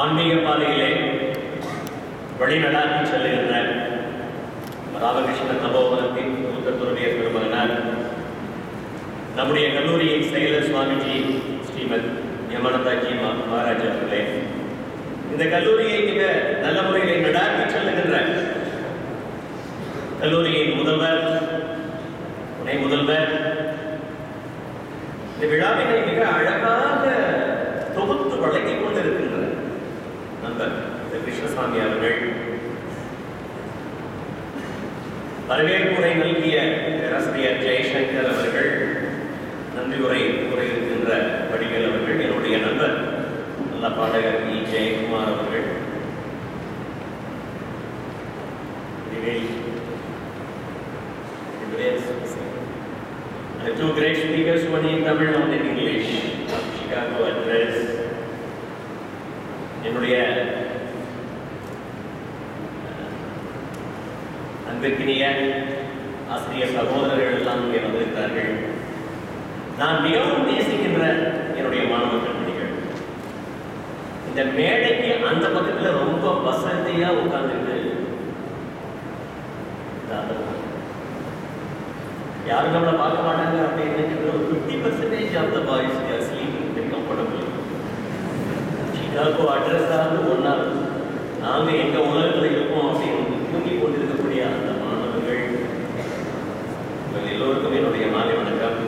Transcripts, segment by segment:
ஆன்மீக பாதையிலே வழிநடாத்தி செல்லுகின்ற ராமகிருஷ்ண தபோவனத்தின் மூத்தத்துடைய பெருமகனார் நம்முடைய கல்லூரியின் செயலர் சுவாமிஜி ஸ்ரீமத் யமனந்தாஜி மகாராஜ் அவர்களே, இந்த கல்லூரியை மிக நல்ல முறையில் நடாத்தி செல்லுகின்ற கல்லூரியின் முதல்வர், துணை முதல்வர், இந்த விழாவினை மிக அழகாக தொகுத்து வழங்கிக் கொண்டிருக்கின்ற நண்பர் கிருஷ்ணசாமி அவர்கள், வரவேற்புரை நல்கிய பேராசிரியர் ஜெயசங்கர் அவர்கள், நன்றி உரை இருக்கின்ற வடிவேல் அவர்கள், என்னுடைய நண்பர் நல்ல பாடகர் இ ஜெயக்குமார் அவர்கள், two great speakers, one in Tamil and one in English, Chicago address. என்னுடைய அன்பிற்கினிய ஆசிரியர் சகோதரர்கள் எல்லாம் இங்கே வந்திருக்கிறார்கள். நான் மிகவும் நேசிக்கின்ற என்னுடைய மாணவ கண்மணிகள், இந்த மேடைக்கு அந்த பக்கத்தில் ரொம்ப வசதியா உட்கார்ந்துட்டு யாரும் நம்மளை பார்க்க மாட்டாங்க அப்படின்னு ஒரு 50% of the boys are sleeping very comfortable. Chicago address ஆகுது ஒன்றாவது நாங்கள் எங்கள் உலகத்தில் இருப்போம் அப்படின்னு தூங்கி கொண்டிருக்கக்கூடிய அந்த மாணவர்கள் இவங்க எல்லோருக்கும் என்னுடைய மாலை வணக்கம்.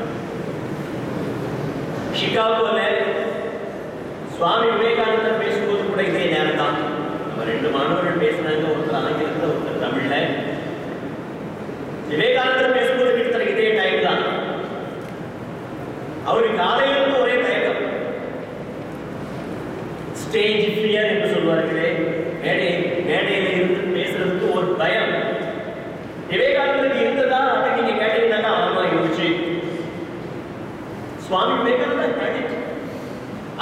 சிகாகோவில் சுவாமி விவேகானந்தர் பேசும்போது கூட இதே நேரம் தான் நம்ம 2 மாணவர்கள் பேசினாங்க, ஒருத்தர் ஆங்கிலத்தில் ஒருத்தர் தமிழ்ல. விவேகானந்தர் பேசும்போது கிட்டத்தட்ட இதே டைம் தான். அவருக்கு காலையிலிருந்து ஒரே தயக்கம், ஸ்டேஜ் ஃபியர் என்று சொல்வார்களே, மேடையில் இருந்து பேசுறதுக்கு ஒரு பயம். விவேகானந்தருக்கு இருந்ததா அப்படின்னு நீங்க கேட்டீங்கன்னா ஆமா யோசிச்சு சுவாமி விவேகானந்தர் கேட்டு,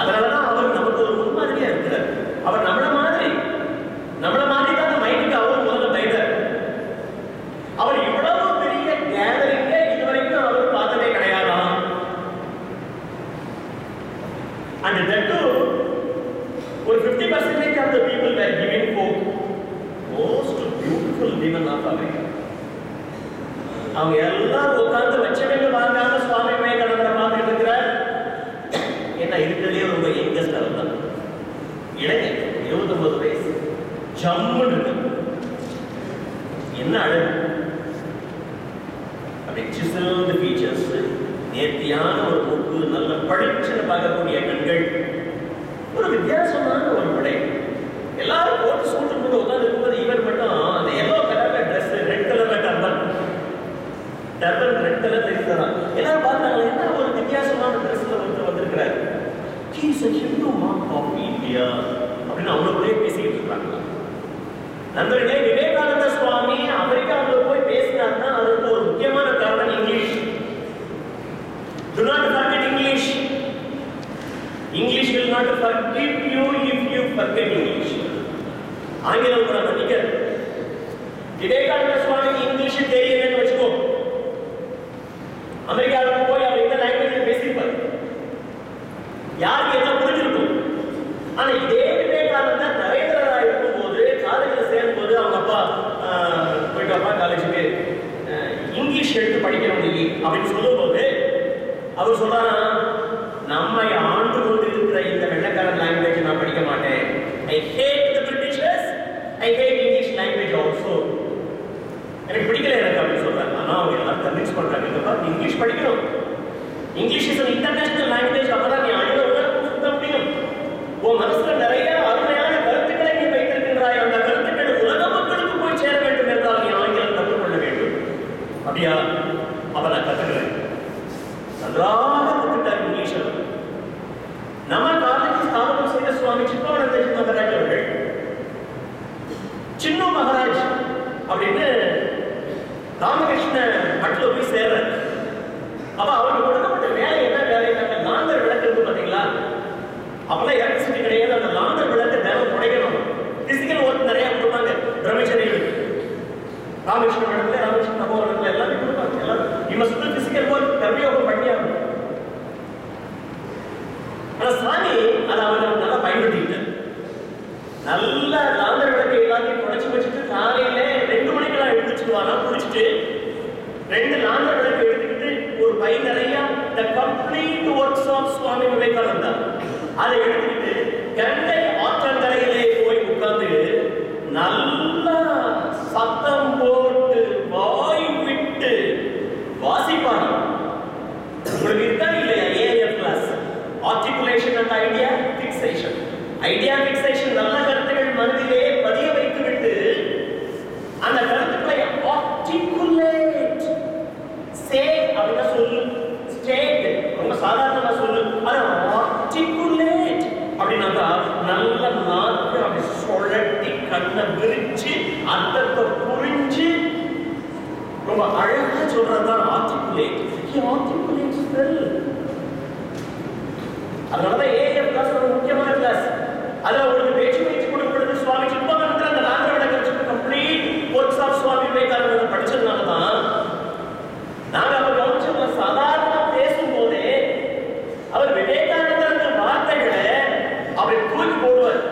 அதனாலதான் அவர் நமக்கு ஒரு முன்மாதிரியா இருக்கிறார். அவர் நம்மள மாதிரி தான் அந்த மைண்டுக்கு அவர் முதல்ல பயந்தார். அவர் இவ்வளவு பெரிய கேதரிங்க இதுவரைக்கும் அவர் பார்த்ததே கிடையாதாம். And that too, ஒரு 50% of the people were given for most beautiful women of America. அவங்க எல்லாம் உட்கார்ந்து வச்சவங்க வாங்காம சுவாமி விவேகானந்தரை பார்த்துட்டு இருக்கிறார். என்ன இருக்கிறதே ரொம்ப யங்கஸ்ட் அவர் தான், இளைஞர், 29 வயசு, ஜம்முன்னு இருக்கு. என்ன அழகு, சிசல்டு ஃபீச்சர்ஸ், நேர்த்தியான ஒரு மூக்கு, நல்ல பளிச்சுன்னு பார்க்கக்கூடிய கண்கள், ஒரு வித்தியாசமான ஒரு உடை. எல்லாரும் போட்டு சூட்டு போட்டு உட்கார்ந்து இருக்கும்போது இவர் மட்டும் அந்த எல்லோ கலர்ல ட்ரெஸ், ரெட் கலர்ல டர்பன் ரெட் கலர்ல இருக்கிறான். எல்லாரும் பார்த்தாங்க, என்ன ஒரு வித்தியாசமான ட்ரெஸ்ல ஒருத்தர் வந்திருக்கிறார். He is a Hindu monk of India அப்படின்னு அவங்களுக்குள்ளே பேசிக்கிட்டு இருக்காங்க. நண்பர்களே, விவேகானந்த சுவாமி அமெரிக்காவில் போய் பேசினார்னா அதுக்கு ஒரு முக்கியமான காரணம் English. Do not forget English. English will not forgive you if you forget English. ஆங்கிலம் கூட மன்னிக்காது. விவேகானந்த சுவாமிக்கு இங்கிலீஷ் தெரியலன்னு வச்சுக்கோ, அமெரிக்காவுக்கு போய் அவர் இந்த லாங்குவேஜ் பேசியிருப்பார், யாருக்கு என்ன புரிஞ்சிருக்கும். ஆனா இதே விவேகானந்தர் நரேந்திரரா இருக்கும்போது காலேஜில் சேரும்போது அவங்க அப்பா போயிட்டு காலேஜுக்கு இங்கிலீஷ் எடுத்து படிக்கணும் நீ அப்படின்னு சொல்லும்போது அவர் சொல்றாரு, நம்மை ஆண்டு கொண்டு இருக்கிற இந்த வெள்ளக்காரன் லாங்குவேஜ் நான் படிக்க மாட்டேன். I hate the Britishers, I hate English language also. எனக்கு பிடிக்கல எனக்கு அப்படின்னு சொல்றாங்க. ஆனா அவங்க எல்லாரும் கன்வின்ஸ் பண்றாங்க, இங்கிலீஷ் படிக்கணும், English is an international language. அப்பதான் நீ அழிவு சுத்த முடியும். உன் மனசுல நிறைய அருமையான கருத்துக்களை நீ வைத்திருக்கின்றாய், அந்த கருத்துக்கள் உலக மக்களுக்கு போய் சேர வேண்டும் என்றால் நீ ஆங்கிலம் கற்றுக்கொள்ள வேண்டும். அப்படியா? அப்ப நான் கத்துக்கிறேன். நன்றாக கற்றுக்கிட்டார் இங்கிலீஷ். நம்ம காலேஜ் ஸ்தாபனம் செய்த சுவாமி சித்மானந்தஜி மகாராஜ் அவர்கள், சின்னு மகாராஜ் அப்படின்னு ராமகிருஷ்ண மட்டில் போய் சேர்றார். அப்ப அவருக்கு கொடுக்கப்பட்ட வேலை என்ன வேலை? லாந்தர் விளக்கு இருக்கு பாத்தீங்களா, அப்பெல்லாம் எலக்ட்ரிசிட்டி கிடையாது. அந்த லாந்தர் விளக்கு தினம் புடைக்கணும். பிசிக்கல் ஒர்க் நிறைய கொடுப்பாங்க பிரம்மச்சரியர்களுக்கு. ராமகிருஷ்ண மடத்துல, ராமகிருஷ்ண தபோவனத்துல எல்லாமே கொடுப்பாங்க. எல்லாரும் இவங்க பிசிக்கல் ஒர்க் கர்மயோகம் பண்ணியாகும். ஆனா சாமி அதை அவர் நல்லா பயன்படுத்திக்கிட்டார். ஐடியா பிக்சேஷன் நல்ல கருத்துக்கள் மனதிலே பதிய வைத்துவிட்டு அந்த கருத்துக்களை ஆர்டிகுலேட் சே அப்படின்னா சொல்லு, ஸ்டேட் ரொம்ப சாதாரணமா சொல்லு, ஆனா ஆர்டிகுலேட் அப்படின்னாக்கா நல்ல நாக்கு அப்படி சுழட்டி கண்ணை விரிச்சு அர்த்தத்தை புரிஞ்சு ரொம்ப அழகா சொல்றதுதான் ஆர்டிகுலேட். Articulate well. அதனாலதான் ஏஎம் கிளாஸ் ஒரு முக்கியமான கிளாஸ். அதுல உங்களுக்கு பேச்சு பயிற்சி கொடுக்கப்படுது. சுவாமி சித்பவானந்தர் அந்த நாகரவண கருத்து கம்ப்ளீட் ஒர்க்ஸ் ஆஃப் சுவாமி விவேகானந்தர் படிச்சதுனாலதான் நாங்க அவர் கவனிச்சதுல சாதாரணமா பேசும்போதே அவர் விவேகானந்தர் வார்த்தைகளை அப்படி தூக்கி போடுவார்.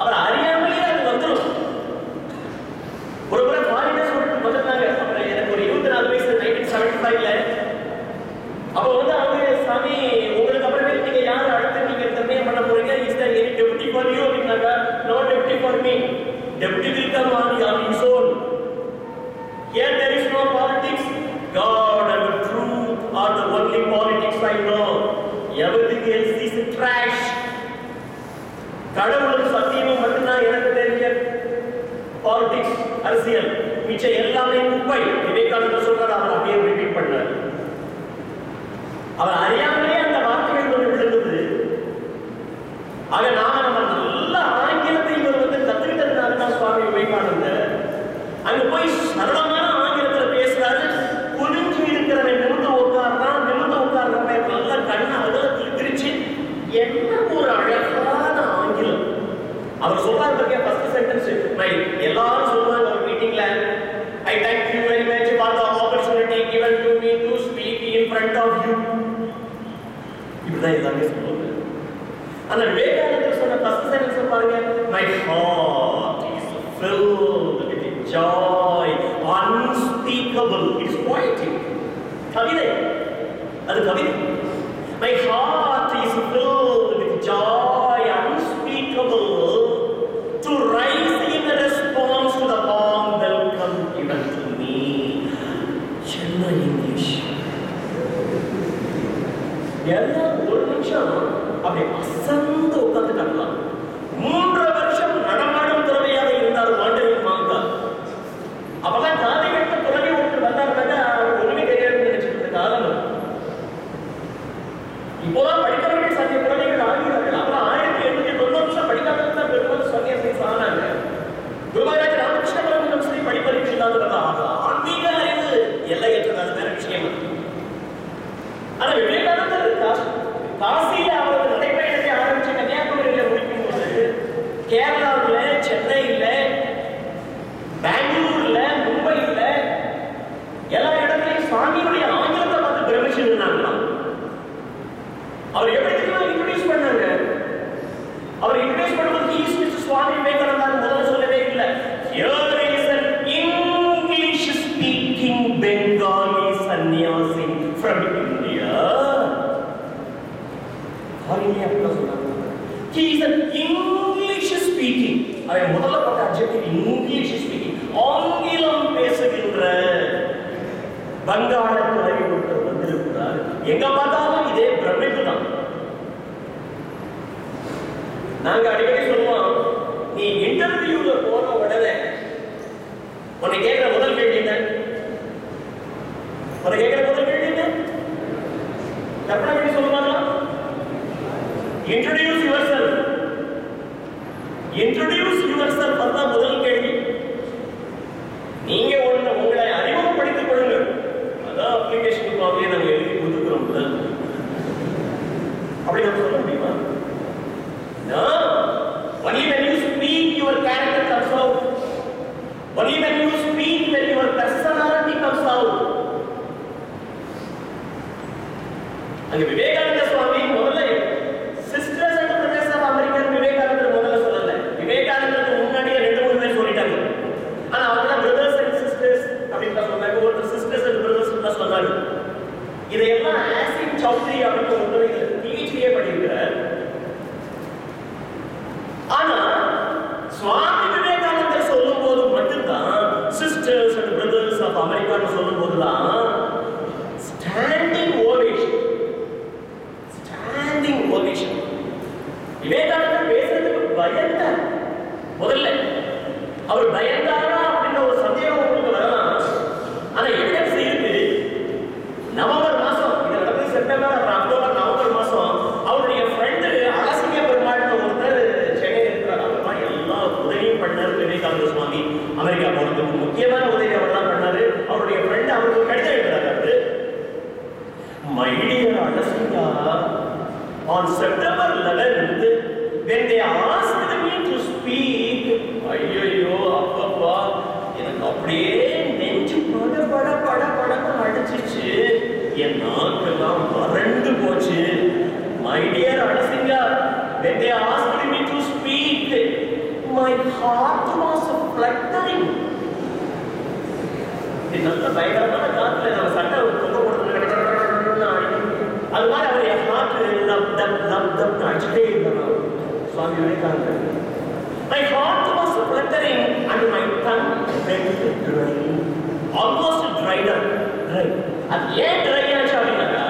அவர் அறியாமலேயே அது வந்துடும். ஒரு முறை ஃபாரினர்ஸ் சொல்லிட்டு வந்திருந்தாங்க. அப்புறம் எனக்கு ஒரு 24 வயசு 1975ல. அப்போ வந்து அவங்க சாமி உங்களுக்கு அப்புறமே நீங்க யார் அடுத்து நீங்க நிர்ணயம் பண்ண போறீங்க? Is there any deputy for you அப்படின்னாக்கா no deputy for me. Deputy will come on his own. Here there is no politics. God and the truth are the only politics I know. Everything else is trash. கடவுளும் சத்தியமும் மட்டும்தான் எனக்கு தெரிஞ்ச politics, அரசியல். மிச்ச எல்லாமே குப்பை. விவேகானந்தர் சொல்றாரு, அவர் அப்படியே ரிப்பீட் பண்ணார். அவர் அறியாமலே அந்த வார்த்தைகள் கொண்டு விழுந்தது. ஆக நம்ம நல்ல ஆங்கிலத்தை இவர் வந்து கத்துக்கிட்டதுனால தான் சுவாமி விவேகானந்தர் அங்க போய் சரளமான ஆங்கிலத்துல பேசுறாரு. குனிஞ்சு இருக்கிறவன் நிமிர்ந்து உட்கார்றவன் நல்ல கண்ணை அகலத்தில் பிரிச்சு என்ன ஒரு அழகான ஆங்கிலம். அவர் சொல்றாரு, ஃபர்ஸ்ட் சென்டென்ஸ் எல்லாரும் சொல்லுவாங்க ஒரு மீட்டிங்ல, I thank you very much for the opportunity given to me to speak in front of you. இப்படிதான் எல்லாமே சொல்லுவாங்க. அந்த விவேகானந்தர் சொன்ன ஃபர்ஸ்ட் சென்டென்ஸ் பாருங்க, my heart is filled with joy unspeakable. It's poetic. கவிதை, அது கவிதை. My heart is filled with joy unspeakable to rise in response to the warm welcome given to me. Chennai English. எல்லாம் ஒரு நிமிஷம் அப்படி அசந்து உட்காந்துட்டாங்களா. 3 வருஷம் நடமாடும் துறவியாக இருந்தார் மாண்டவின் மாங்கா. அப்பதான் காதை கட்ட துறவி ஒன்று வந்தாருனாக்கா அவர் ஒண்ணுமே தெரியாதுன்னு நினைச்சிட்டு காலம். இப்போதான் படித்தவர்கள் சத்திய துறவிகள் ஆகிறார்கள். அப்புறம் 1890 படிக்காதது தான் பெருமாள் சன்னியாசி ஆனாங்க. குருமராஜ் ராமகிருஷ்ண பரமஹம்ச சரி படிப்பறிவு இல்லாதவங்க ஆன்மீக அறிவு எல்லையற்றது, அது வேற விஷயம். ஆனா விவேகானந்தர் காசியில அவரது நடைபயணத்தை ஆரம்பிச்சு கன்னியாகுமரியில முடிக்கும் போது கேரளாவில், சென்னையில, பெங்களூர்ல, மும்பையில எல்லா இடத்துலையும் சுவாமியுடைய ஆங்கிலத்தை பார்த்து பிரமிச்சு இருந்தாங்களாம். அவர் எப்படி தெரியுமா இன்ட்ரோடியூஸ் பண்ணாங்க? அவர் இன்ட்ரோடியூஸ் பண்ணும்போது சுவாமி விவேகானந்தர் முதல்ல சொல்லவே இல்லை. Here is an English speaking Bengali sannyasi from India. ஹாரிலியா அப்படி சொன்னாங்க. He is an English speaking. அவன் முதல்ல போட்ட அட்ஜெக்டிவ் English speaking. ஆங்கிலம் பேசுகின்ற வங்காள துறவி ஒருத்தர் வந்திருக்கிறார். எங்க பார்த்தாலும் இதே பிரமிப்பு தான். நாங்க அடிக்கடி சொல்லுவோம், நீ இன்டர்வியூல போன உடனே உன்னை கேட்கிற முதல் கேள்வி என்ன? கற்பனை பண்ணி சொல்லுவாங்களா? Introduce your self. அதான் முதல் கேள்வி. நீங்க உங்களை அறிமுகப்படுத்திக் கொள்ளுங்கள். அதான் அப்ளிகேஷன் காப்பியை நம்ம எழுதி கொடுத்துக்கிறோம். முதல் அப்படி நம்ம சொல்ல முடியுமா? Only when you speak, your character comes out. Only when you speak, when your personality comes out. அங்க விவேகானந்த சுவாமி முதல்ல sisters and brothers of American Vivekanandar முதல்ல சொல்லல. விவேகானந்தருக்கு முன்னாடியே 2-3 பேர் சொல்லிட்டாங்க. ஆனா அவங்க பிரதர்ஸ் அண்ட் சிஸ்டர்ஸ் அப்படின்னு தான் சொன்னாங்க. ஒரு சிஸ்டர்ஸ் அண்ட் பிரதர்ஸ் தான் சொன்னாங்க. இதையெல்லாம் ஆசிட் சௌத்ரி அப்படின்னு ஒருத்தர் பிஹெச்டியே பண்ணியிருக்கிறார். ஆனா சுவாமி விவேகானந்தர் சொல்லும் போது மட்டும்தான் சிஸ்டர்ஸ் அண்ட் பிரதர்ஸ் ஆஃப் அமெரிக்கான்னு சொல்லும் போதுதான் ஸ்டாண்டிங் ஓவேஷன். விவேகானந்தர் பேசுறது பயந்தார். முதல்ல அவர் பயந்தாரா அப்படின்ற ஒரு சந்தேகம் உங்களுக்கு வரலாம். ஆனா எவிடன்ஸ் இருக்கு. நவம்பர் மாசம் இது நடந்தது, செப்டம்பர் அப்புறம் அக்டோபர் நவம்பர் மாசம் அவருடைய ஃப்ரெண்டு அலசிங்க பெருமாள் ஒருத்தர் சென்னையில் இருக்கிறார். அவர் எல்லா உதவியும் பண்ணார் விவேகானந்த சுவாமி அமெரிக்கா போறதுக்கு. முக்கியமான உதவி அவர் தான் பண்ணாரு. அவருடைய ஃப்ரெண்ட் அவருக்கு கடிதம் எழுதுறாரு. My dear Alasinga, on September 11th, when they asked me to speak, ஐயோ அப்பப்பா எனக்கு அப்படியே நெஞ்சு பட அடிச்சிச்சு. என் நாக்கெல்லாம் வறண்டு போச்சு. My dear Alasinga, when they asked me to speak, my heart was fluttering. இது நல்ல பயங்கரமான காத்துல நம்ம சட்டை தொங்க போடுறது அது மாதிரி அவருடைய ஹார்ட் லப் அடிச்சுட்டே இருந்தார் சுவாமி விவேகானந்தர். My heart was fluttering and my tongue went dry, almost dried up. அது ஏன் ட்ரை ஆச்சு அப்படின்னாக்கா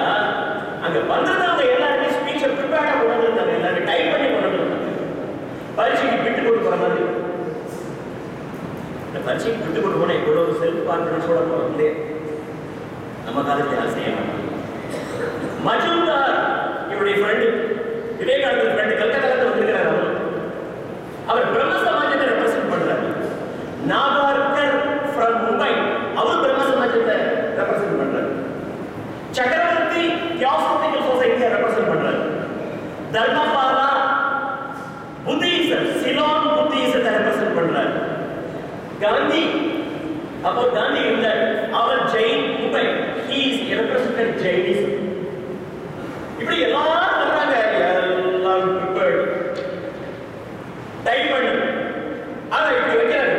அங்க வந்திருந்தவங்க எல்லாருமே ஸ்பீச்சை ப்ரிப்பேர்டா கொண்டு வந்திருந்தாங்க. எல்லாரும் டைப் பண்ணி கொண்டு வந்திருந்தாங்க. பரீட்சைக்கு விட்டு கொடுத்து போற மாதிரி. இந்த பரீட்சைக்கு விட்டு கொடுத்து போனா இவ்வளவு செல்ஃப் கான்ஃபிடன்ஸோட போறதுலே நம்ம காலத்தில் யாரும் செய்ய மாட்டாங்க. மஜும்தார் இவருடைய ஃப்ரெண்டு, விவேகானந்தர் ஃப்ரெண்டு, கல்கத்தால வந்திருக்கிறார். அவர் பிரம்ம சமாஜத்தை ரெப்ரசென்ட் பண்றாரு. நாகார்கர் ஃப்ரம் மும்பை, அவர் பிரம்ம சமாஜத்தை ரெப்ரசென்ட் பண்றாரு. சக்கரவர்த்தி தியோசாபிக்கல் சொசைட்டியை ரெப்ரசென்ட் பண்றாரு. தர்மபாலா புத்திசம், சிலோன் புத்திசத்தை ரெப்ரசென்ட் பண்றாரு. காந்தி, அப்போ காந்தி இருந்தார், அவர் Jain Mumbai, he is represented Jainism. இப்படி எல்லாரும் வர்றாங்க. எல்லாம் ப்ரிப்பேர்ட் டைப் பண்ணு. ஆனா இப்படி வைக்கிறாங்க.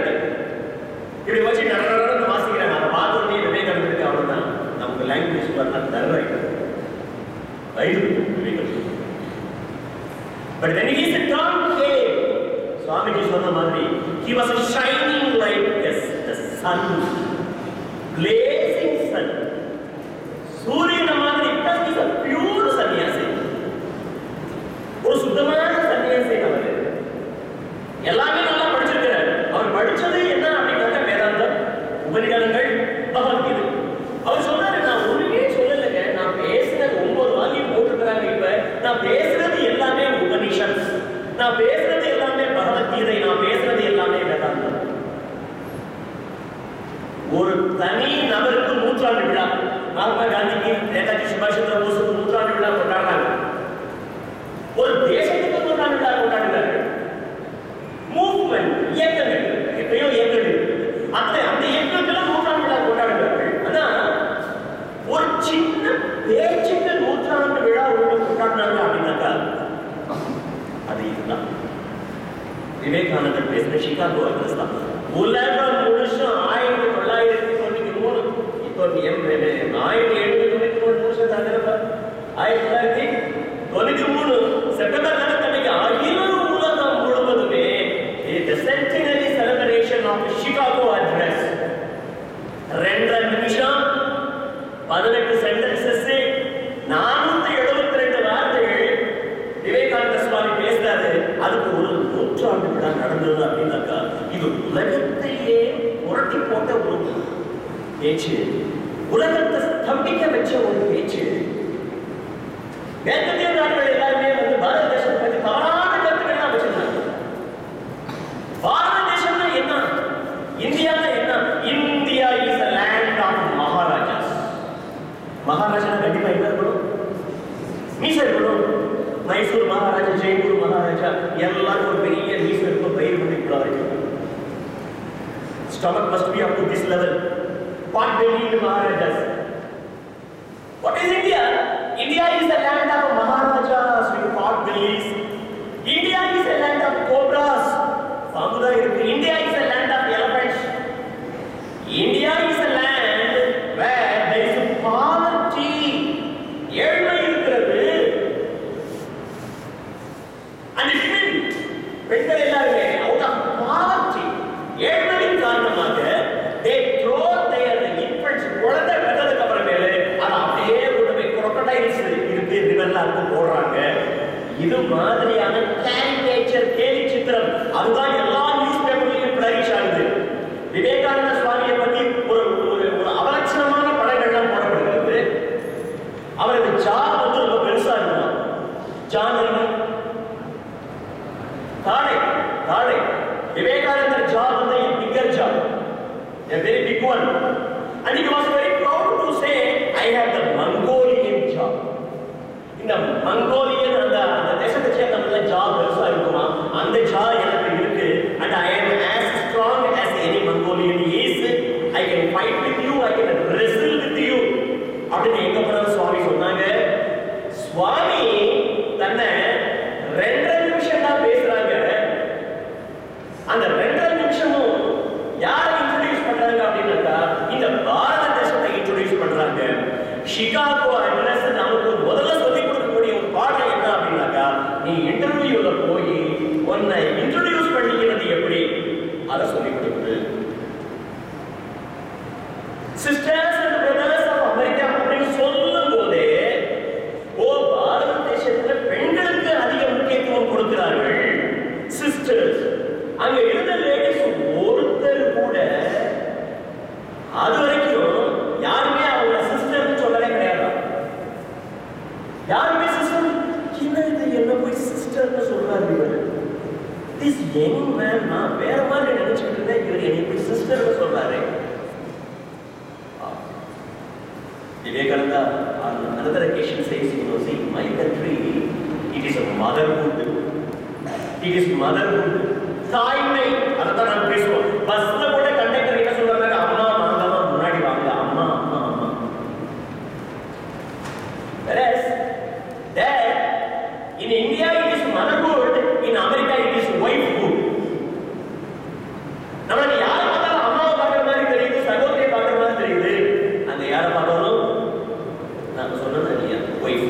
இப்படி வச்சு நடந்து வாசிக்கிறாங்க. அதை பார்த்த உடனே விவேகானந்தருக்கு அவ்வளவுதான் நமக்கு லாங்குவேஜ் வரல தர்றாங்க. But when he said turn came, Swamiji சொன்ன மாதிரி he was a shining like the sun, blazing sun. சூரியன் மாதிரி because he is a pure சன்னியாசி. ஒரு சுத்தமான சன்னியாசி. அவர் எல்லாமே நல்லா படிச்சிருக்கிறார். அவர் படிச்சது என்ன அப்படின்னா வேதாந்தம், உபநிடதங்கள், பகவத்கீதை. அவர் சொன்னாரு நான் ஒண்ணுமே சொல்லலைங்க, நான் பேசுறது 9 வால்யூம் போட்டிருக்கிறாங்க. இப்ப நான் பேசுறது எல்லாமே உபனிஷத், நான் பேசுறது எல்லாமே பகவத்கீதை, நான் பேசுறது எல்லாமே வேதாந்தம். ஒரு தனி நபருக்கு நூற்றாண்டு விழா, மகாத்மா காந்திக்கு, நேதாஜி சுபாஷ் சந்திர போஸுக்கு நூற்றாண்டு விழா கொண்டாடுறாங்க. ஒரு தேசத்துக்கு நூற்றாண்டு விழா கொண்டாடுறாங்க. மூவ்மெண்ட், இயக்கங்கள், எப்பயோ இயக்கங்கள், அந்த இயக்கங்களும் நூற்றாண்டு விழா கொண்டாடுறார்கள். ஆனா ஒரு சின்ன பேச்சுக்கு நூற்றாண்டு விழா கொண்டாடுறாங்க அப்படின்னாக்கா அது இதுதான். விவேகானந்தர் பேசின சிகாகோ அட்ரஸ் தான். உலகம் முழுசும் 1993 இப்போ 1993 செப்டம்பர் 11 அன்னைக்கு அகில உலகம் முழுவதுமே the centenary celebration of Chicago address. 2 நிமிஷம் 18 சென்டென்சஸ் 472 வார்த்தைகள் விவேகானந்த சுவாமி பேசுறாரு. அதுக்கு ஒரு நூற்றாண்டு விழா நடந்தது அப்படின்னாக்கா இது உலகத்தையே புரட்டி போட்ட ஒரு பேச்சு, உலகத்தை ஸ்தம்பிக்க வச்ச ஒரு பேச்சு. மேற்கத்திய நாடுகள் எல்லாருமே பாரத தேசத்தை பற்றி தவறான கருத்துக்கள் வச்சிருந்தாங்க. பாரத தேசம்னா என்ன, இந்தியானா என்ன? India is a land of Maharaja's. Maharaja கண்டிப்பா என்ன இருக்கணும்? மீசை இருக்கணும். மைசூர் மகாராஜா, ஜெய்ப்பூர் மகாராஜா எல்லாரும் ஒரு பெரிய மீசை இருக்கும், பயிர் பண்ணி கூட வரைக்கும். Stomach must be up to this level. Pot bellied Maharajas. What is India? India is the land of Maharajas with pot bellies. India is a land of cobras. Samudra irukku. India is a land of elephants. India is a land where there is poverty. ஏழ்மை இருக்கிறது. And women, பெண்கள் எல்லாருமே out of poverty, ஏழ்மையின் காரணமாக they throw their infants, குழந்தை பெற்றதுக்கு அப்புறமேலே அதை அப்படியே கொண்டு போய் crocodiles இருக்கு ரிவர்ல இருந்து போடுறாங்க. இது மாதிரியான கேரிகேச்சர், கேலி தாழை தாழை. விவேகானந்தர் job was a bigger job, a very big one, and he was very proud to say, I have the Mongolian job. இந்த மங்கோலியன் அந்த தேசத்தை சேர்ந்த job பெருசா இருக்குமா, அந்த job எனக்கு இருக்கு, and I am as strong as any Mongolian is. I can fight with you, I can wrestle with you. அப்படின்னு எங்க போனாலும் சுவாமி சொன்னாங்க. சுவாமி தன்னை 2 நிமிஷம் தான் பேசுறாங்க. அந்த 2 நிமிஷமும் யாரை இன்ட்ரோடியூஸ் பண்றாங்க அப்படின்னா இந்த பாரத தேசத்தை இன்ட்ரோடியூஸ் பண்றாங்க. சிகாகோ அட்ரஸ் நமக்கு முதல்ல சொல்லிக் கொடுக்கக்கூடிய ஒரு பாடம் என்ன அப்படின்னாக்கா, நீ இன்டர்வியூல போய் உன்னை இன்ட்ரோடியூஸ் பண்ணிக்கிறது எப்படி அதை சொல்லிக் கொடுக்குது. Sisters and brothers of America அப்படின்னு சொல்லும் போதே பாரத தேசத்துல பெண்களுக்கு அதிக முக்கியத்துவம் கொடுக்கிறார்கள். சிஸ்டர்ஸ் அங்க இருந்த லேடிஸ் ஒருத்தர் கூட அது வரைக்கும் யாருமே அவங்க சிஸ்டர்னு சொல்லவே கிடையாது. யாருமே சிஸ்டர் என்ன போய் சிஸ்டர்னு சொல்றாரு இவர். திஸ் யங் மேன் நான் வேற மாதிரி நினைச்சுட்டு இருந்தேன், இவர் என்னை போய் சிஸ்டர்னு சொல்றாரு. Vivekananda on another occasion says, see, my country, it is a motherhood. It is motherhood. தாய்மை. அதான் நான் பேசுவோம். பஸ்ல கூட கண்டக்டர் என்ன சொல்றாங்க, அம்மா வாங்கம்மா முன்னாடி வாங்க, அம்மா அம்மா அம்மா. Whereas there in India it is motherhood, in America it is wifehood. நமக்கு யாரை பார்த்தாலும் அம்மாவை பார்க்குற மாதிரி தெரியுது, சகோதரியை பார்க்குற மாதிரி தெரியுது. அந்த யாரை பார்த்தாலும் நான் சொன்னது இல்லையா, ஒய்ஃப்.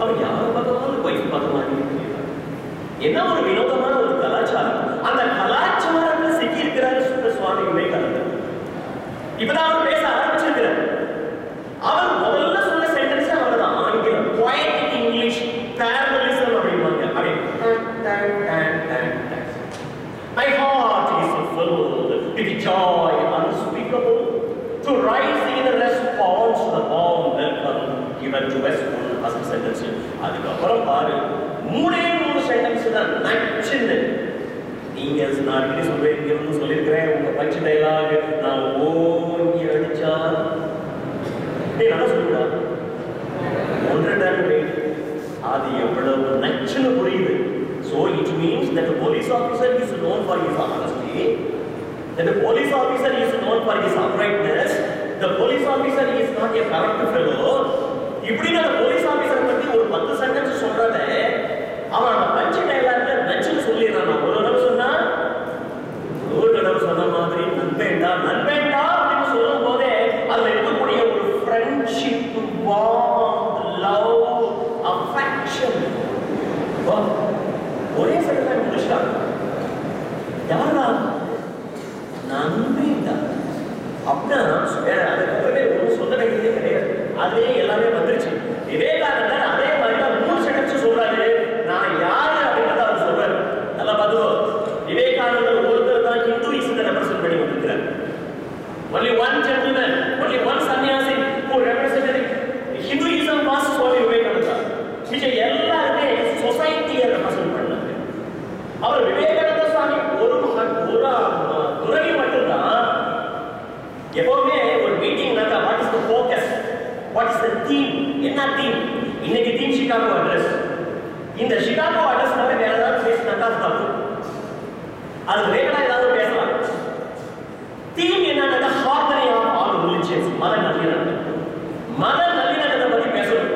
அவன் யாரை பார்த்தாலும் ஒய்ஃப் பார்க்க மாதிரி தெரியுது. என்ன ஒரு வினோதமான ஒரு கலாச்சாரம். அந்த கலாச்சாரத்தில் சிக்கி இருக்கிறார் சுவாமி விவேகானந்தர். இப்பதான் அவர் பேச ஆரம்பிச்சிருக்கிறார். அவர் முதல்ல சொன்ன சென்டென்ஸ் அவர் தான் ஆங்கிலம், poetic English, parallelism அப்படிம்பாங்க. My heart is filled with joy unspeakable to rise in response to the warm welcome given to us. First sentence. அதுக்கப்புறம் பாரு 3 சென்டென்ஸ் தான் நச்சுன்னு. நீங்க நான் சொல்லிருக்கேன் சொல்லியிருக்கிறேன் உங்க பஞ்சு டைலாக் நான் ஓங்கி அடிச்சா நீ நல்லா சொல்லுடா 1.5 அது எவ்வளவு நச்சுன்னு புரியுது. So it means that the police officer is known for his honesty, that the police officer is known for his uprightness, the police officer is not a corrupt fellow. இப்படி நான் போலீஸ் ஆபீசர் பத்தி ஒரு 10 sentence சொல்றத அவன் பஞ்சு டைலாக்ல நச்சுன்னு சொல்லிடுறான். ஒரு தடவை சொன்னா ஒரு தடவை சொன்ன மாதிரி நண்பேண்டா நண்பேண்டா அப்படின்னு சொல்லும் போதே அதுல இருக்கக்கூடிய ஒரு ஃப்ரெண்ட்ஷிப், வார்ம், லவ், அஃபெக்ஷன் ஒரே செகண்ட்ல முடிச்சிட்டாங்க. யாரா நண்பேண்டா அப்படின்னா வேற அதுக்கப்புறமே ஒன்றும் சொல்ல வேண்டியதே கிடையாது. அதுவே எல்லாமே வந்துருச்சு. விவேகானந்தர் அதே மாதிரி தான் 3 சென்டென்ஸ் சொல்றாரு. நான் யாரு அப்படின்றத அவர் சொல்றாரு. நல்லா பார்த்துக்கோ. விவேகானந்தர் ஒருத்தர் தான் ஹிந்துயிசத்தை ரெப்ரசென்ட் பண்ணி வந்திருக்கிறார். Only one gentleman, only one sannyasi who represented Hinduism was Swami Vivekananda. மிச்ச எல்லாருமே சொசைட்டியை ரெப்ரசென்ட் பண்ணாங்க. அவர் விவேகானந்த சுவாமி ஒரு துறவி மட்டும்தான். எப்பவுமே ஒரு மீட்டிங் நடந்தா what is the focus, what is the theme, என்ன தீம்? இன்னைக்கு தீம் சிகாகோ அட்ரஸ். இந்த சிகாகோ அட்ரஸ் நம்ம வேற ஏதாவது பேசினா தப்பு. அது வேற ஏதாவது பேசலாம். தீம் என்னன்னா ஹார்மனி ஆஃப் ஆல் ரிலிஜியன்ஸ், மத நல்லிணக்கம். மத நல்லிணக்கத்தை பத்தி பேசணும்.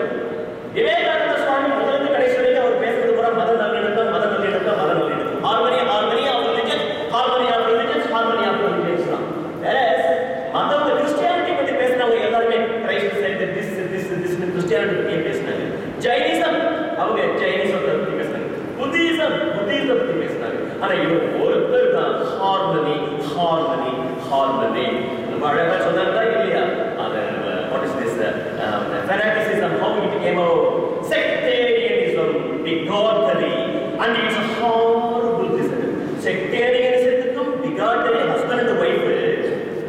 விவேகானந்த சுவாமி முதல்ல கடைசி வரைக்கும் அவர் பேசுறது கூட மத நல்லிணக்கம், மத நல்லிணக்கம், மத நல்லிணக்கம். Harmony harmony of religions, harmony of religions, harmony of religions தான். மதம் கிறிஸ்டியானிட்டி பத்தி பேசினவங்க எல்லாருமே கிரைஸ்ட் சைடு திஸ் கிறிஸ்டியானிட்டி பத்தி பேசினாங்க. ஜைனிசம் அவங்க ஜைனிசம் பத்தி பேசினாங்க. புத்திசம் பத்தி பேசினாங்க. ஆனா இவர் ஒருத்தர் தான் ஹார்மனி ஹார்மனி ஹார்மனி. நம்ம அழகா சொன்னாங்களா இல்லையா? அது what is this fanaticism, how it came out, sectarianism, bigotry, and it's a horrible disease. Sectarianism, bigotry, husband and wife.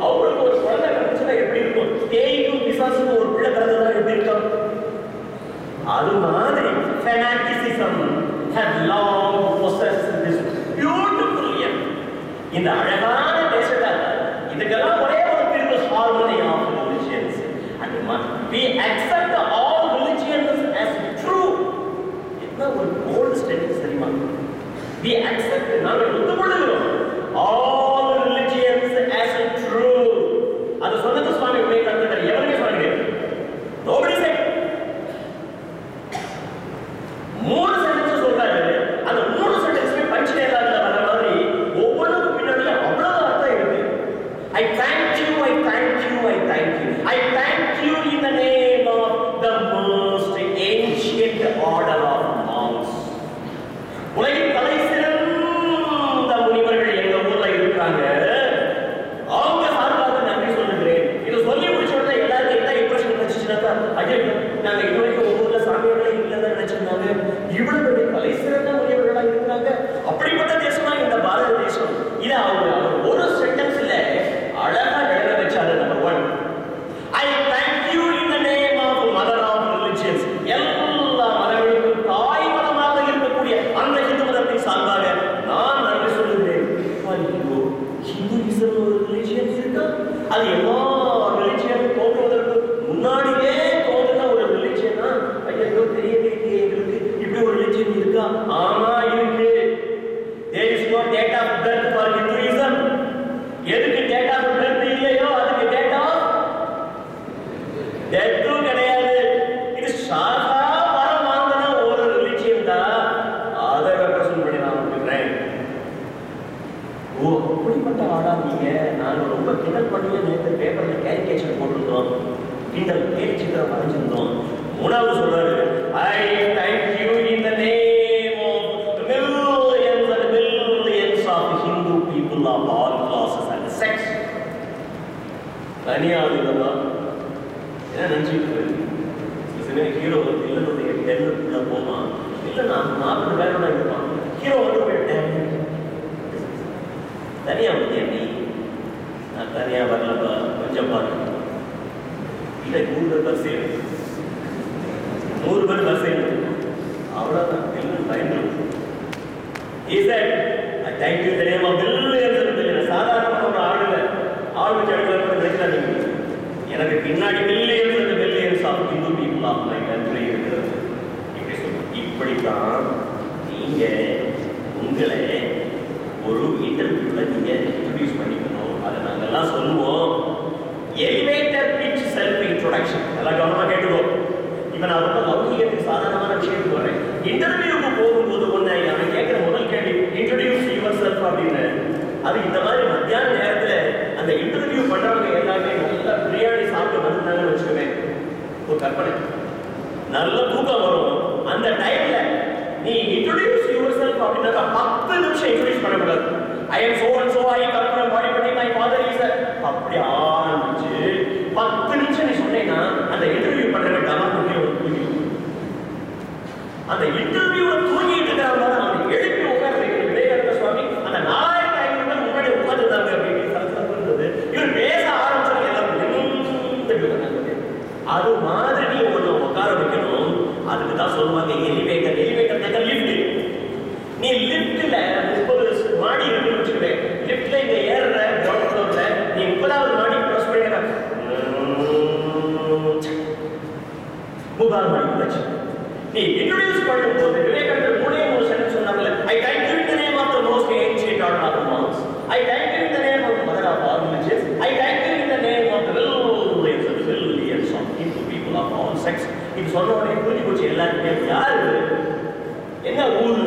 அவங்களுக்கு ஒரு குழந்தை கிடைச்சா எப்படி இருக்கும்? தேய்க்கும் பிசாசுக்கு ஒரு பிள்ளை பிறந்தா எப்படி இருக்கும்? அது மாதிரி fanaticism had long possessed this இந்த அழகான தேசத்தை இதுக்கெல்லாம் ஒரே ஒரு தீர்வு harmony of religions and we accept all religions as true. என்ன ஒரு bold statement தெரியுமா? We accept, நாங்கள் ஒத்துக்கொள்கிறோம் all religions as true. அது சொன்னது சுவாமி விவேகானந்தர். எவருமே சொன்னாங்க? Nobody said. மூணு சென்டென்ஸ் சொல்றாரு. அந்த மூணு சென்டென்ஸ்மே பஞ்ச் டயலாக்ல வர மாதிரி ஒவ்வொன்றுக்கும் பின்னாடி அவ்வளவு அர்த்தம் இருக்கு. I thank you, I thank you, I thank you. I thank you in the name of the most ancient order of monks. உலகின் தலை சிறந்த முனிவர்கள் எங்க ஊர்ல இருக்காங்க. அவங்க சார்பாக நன்றி சொல்லுகிறேன். இது சொல்லி முடிச்ச உடனே எல்லாருக்கும் என்ன இம்ப்ரெஷன் கிடைச்சுச்சுன்னா, ஐயோ நாங்க இதுவரைக்கும் ஒவ்வொரு சாமியார்களே இல்லைன்னு நினைச்சிருந்தாங்க, இவ்வளவு பெரிய தலை சிறந்த முனிவர்களா இருக்கிறாங்க. அப்படிப்பட்ட தேசமா இந்த பாரத தேசம். இது அவங்க ஒரு சென்டென்ஸ்ல அழகா எழுத வச்சாரு. Number 1, I thank you in the name of mother of religions. எல்லா மதங்களுக்கும் தாய் மதமாக இருக்கக்கூடிய அந்த இந்து மதத்தின் சார்பாக நான் நன்றி சொல்லுகிறேன். ஐயோ, ஹிந்துவிசம் ஒரு ரிலிஜியன் இருக்கா? அது எல்லா ரிலிஜியன் தோன்றுவதற்கு முன்னாடியே தோன்றின ஒரு ரிலிஜியனா? ஐயோ தெரியவே இல்லையே எங்களுக்கு இப்படி ஒரு ரிலிஜியன் இருக்கா? ஆமா இருக்கு. There is no date of birth for Hinduism. எதுக்கு டேட் ஆஃப் பர்த் இல்லையோ அதுக்கு டேட் ஆஃப் டெத்தும் கிடையாது. இது சாதா வரம் வாங்கின ஒரு ரிலிஜியன் தான். அதை ரெப்ரசன்ட் பண்ணி நான் கொடுக்குறேன். ஓ, அப்படிப்பட்ட ஆடா நீங்க? நாங்கள் ரொம்ப கிண்டல் பண்ணி நேற்று பேப்பர்ல கேரிகேச்சர் போட்டிருந்தோம், கிண்டல் கேலி சித்திரம் வரைஞ்சிருந்தோம். மூணாவது சொல்றாரு, I thank you in the name of the millions and millions of Hindu people of all classes and sects. தனியாவது இதெல்லாம் என்ன நினைச்சிட்டு சில ஹீரோ இல்லைன்னுடைய டென்னுக்குள்ள போவான். இல்லை நான் 40 பேரோட இருப்பான். ஹீரோ வந்து போயிட்டேன் தனியா வந்து நீ நான் தனியா வரலப்பா கொஞ்சம் பாருங்க. இல்லை 100 பேர் வரிசையில் 100 பேர் வரிசையில் அவ்வளோதான். இன்னும் பயந்து I thank you in the name of millions. சாதாரண ஒரு ஆளுமை நினைக்கிறாங்க. எனக்கு பின்னாடி millions of Hindu people of my country இருக்கிறது. இப்படி சொல்லுங்க. இப்படித்தான் நீங்க உங்களை ஒரு இன்டர்வியூல நீங்க இன்ட்ரோடியூஸ் பண்ணிக்கணும். அதை நாங்கெல்லாம் சொல்லுவோம். Elevator pitch self introduction. எல்லாம் கவனமா கேட்டுக்கோ. இப்ப நான் ரொம்ப லௌகிகத்துக்கு சாதாரணமான விஷயத்துக்கு வரேன். இன்டர்வியூக்கு போகும்போது ஒன்று அவன் கேட்கிற முதல் கேள்வி இன்ட்ரோடியூஸ் யுவர் செல்ஃப் அப்படின்னு. அது இந்த மாதிரி மத்தியான நேரத்துல அந்த இன்டர்வியூ பண்றவங்க எல்லாமே நல்லா பிரியாணி சாப்பிட்டு வந்துட்டாங்கன்னு வச்சுக்கோவேன். ஒரு கற்பனை நல்ல தூக்கம் வரும். அந்த டைம்ல நீ இன்ட்ரோடியூஸ் யுவர் செல்ஃப் அப்படின்னா 10 நிமிஷம் இன்ட்ரோடியூஸ் பண்ணக்கூடாது. I am so and so, I come from Vadipatti, my father is a அப்படி ஆரம்பிச்சு 10 நிமிஷம் நீ சொன்னேன்னா அந்த இன்டர்வியூ பண்றவங்க டமாக்கு தூங்கி அந்த இன்டர்வியூல தூங்கிட்டு இருக்கிறவங்க அவனை எழுப்பி உட்கார வைக்கிற விவேகானந்த சுவாமி அந்த 4500 பேர் முன்னாடி உட்கார்ந்துருந்தாங்க அப்படின்னு இருந்தது. இவர் பேச ஆரம்பிச்சாங்க. எல்லாரும் அது மாதிரி நீ ஒன்று உட்கார வைக்கணும். அதுக்கு தான் சொல்லுவாங்க எலிவேட்டர். Elevator lift. நீ லிஃப்ட்ல 30 மாடி இருக்குன்னு வச்சுக்கவே, லிஃப்ட்ல இங்க ஏறுற கிரவுண்ட் ஃப்ளோர்ல நீ 30வது மாடி க்ராஸ் பண்ணிடுற 30வது மாடி வச்சு நீ இன்ட்ரோடியூஸ் பண்ணும்போது விவேகானந்தர் 3 சென்டென்ஸ் சொன்னாங்கல்ல. I thank you in the name of the most ancient order of monks. I thank you in the name of mother of all religions. I thank you in the name of the millions of Hindu people of all sects. இது சொன்ன உடனே புரிஞ்சு போச்சு எல்லாருக்குமே. யாரு, என்ன ஊரு,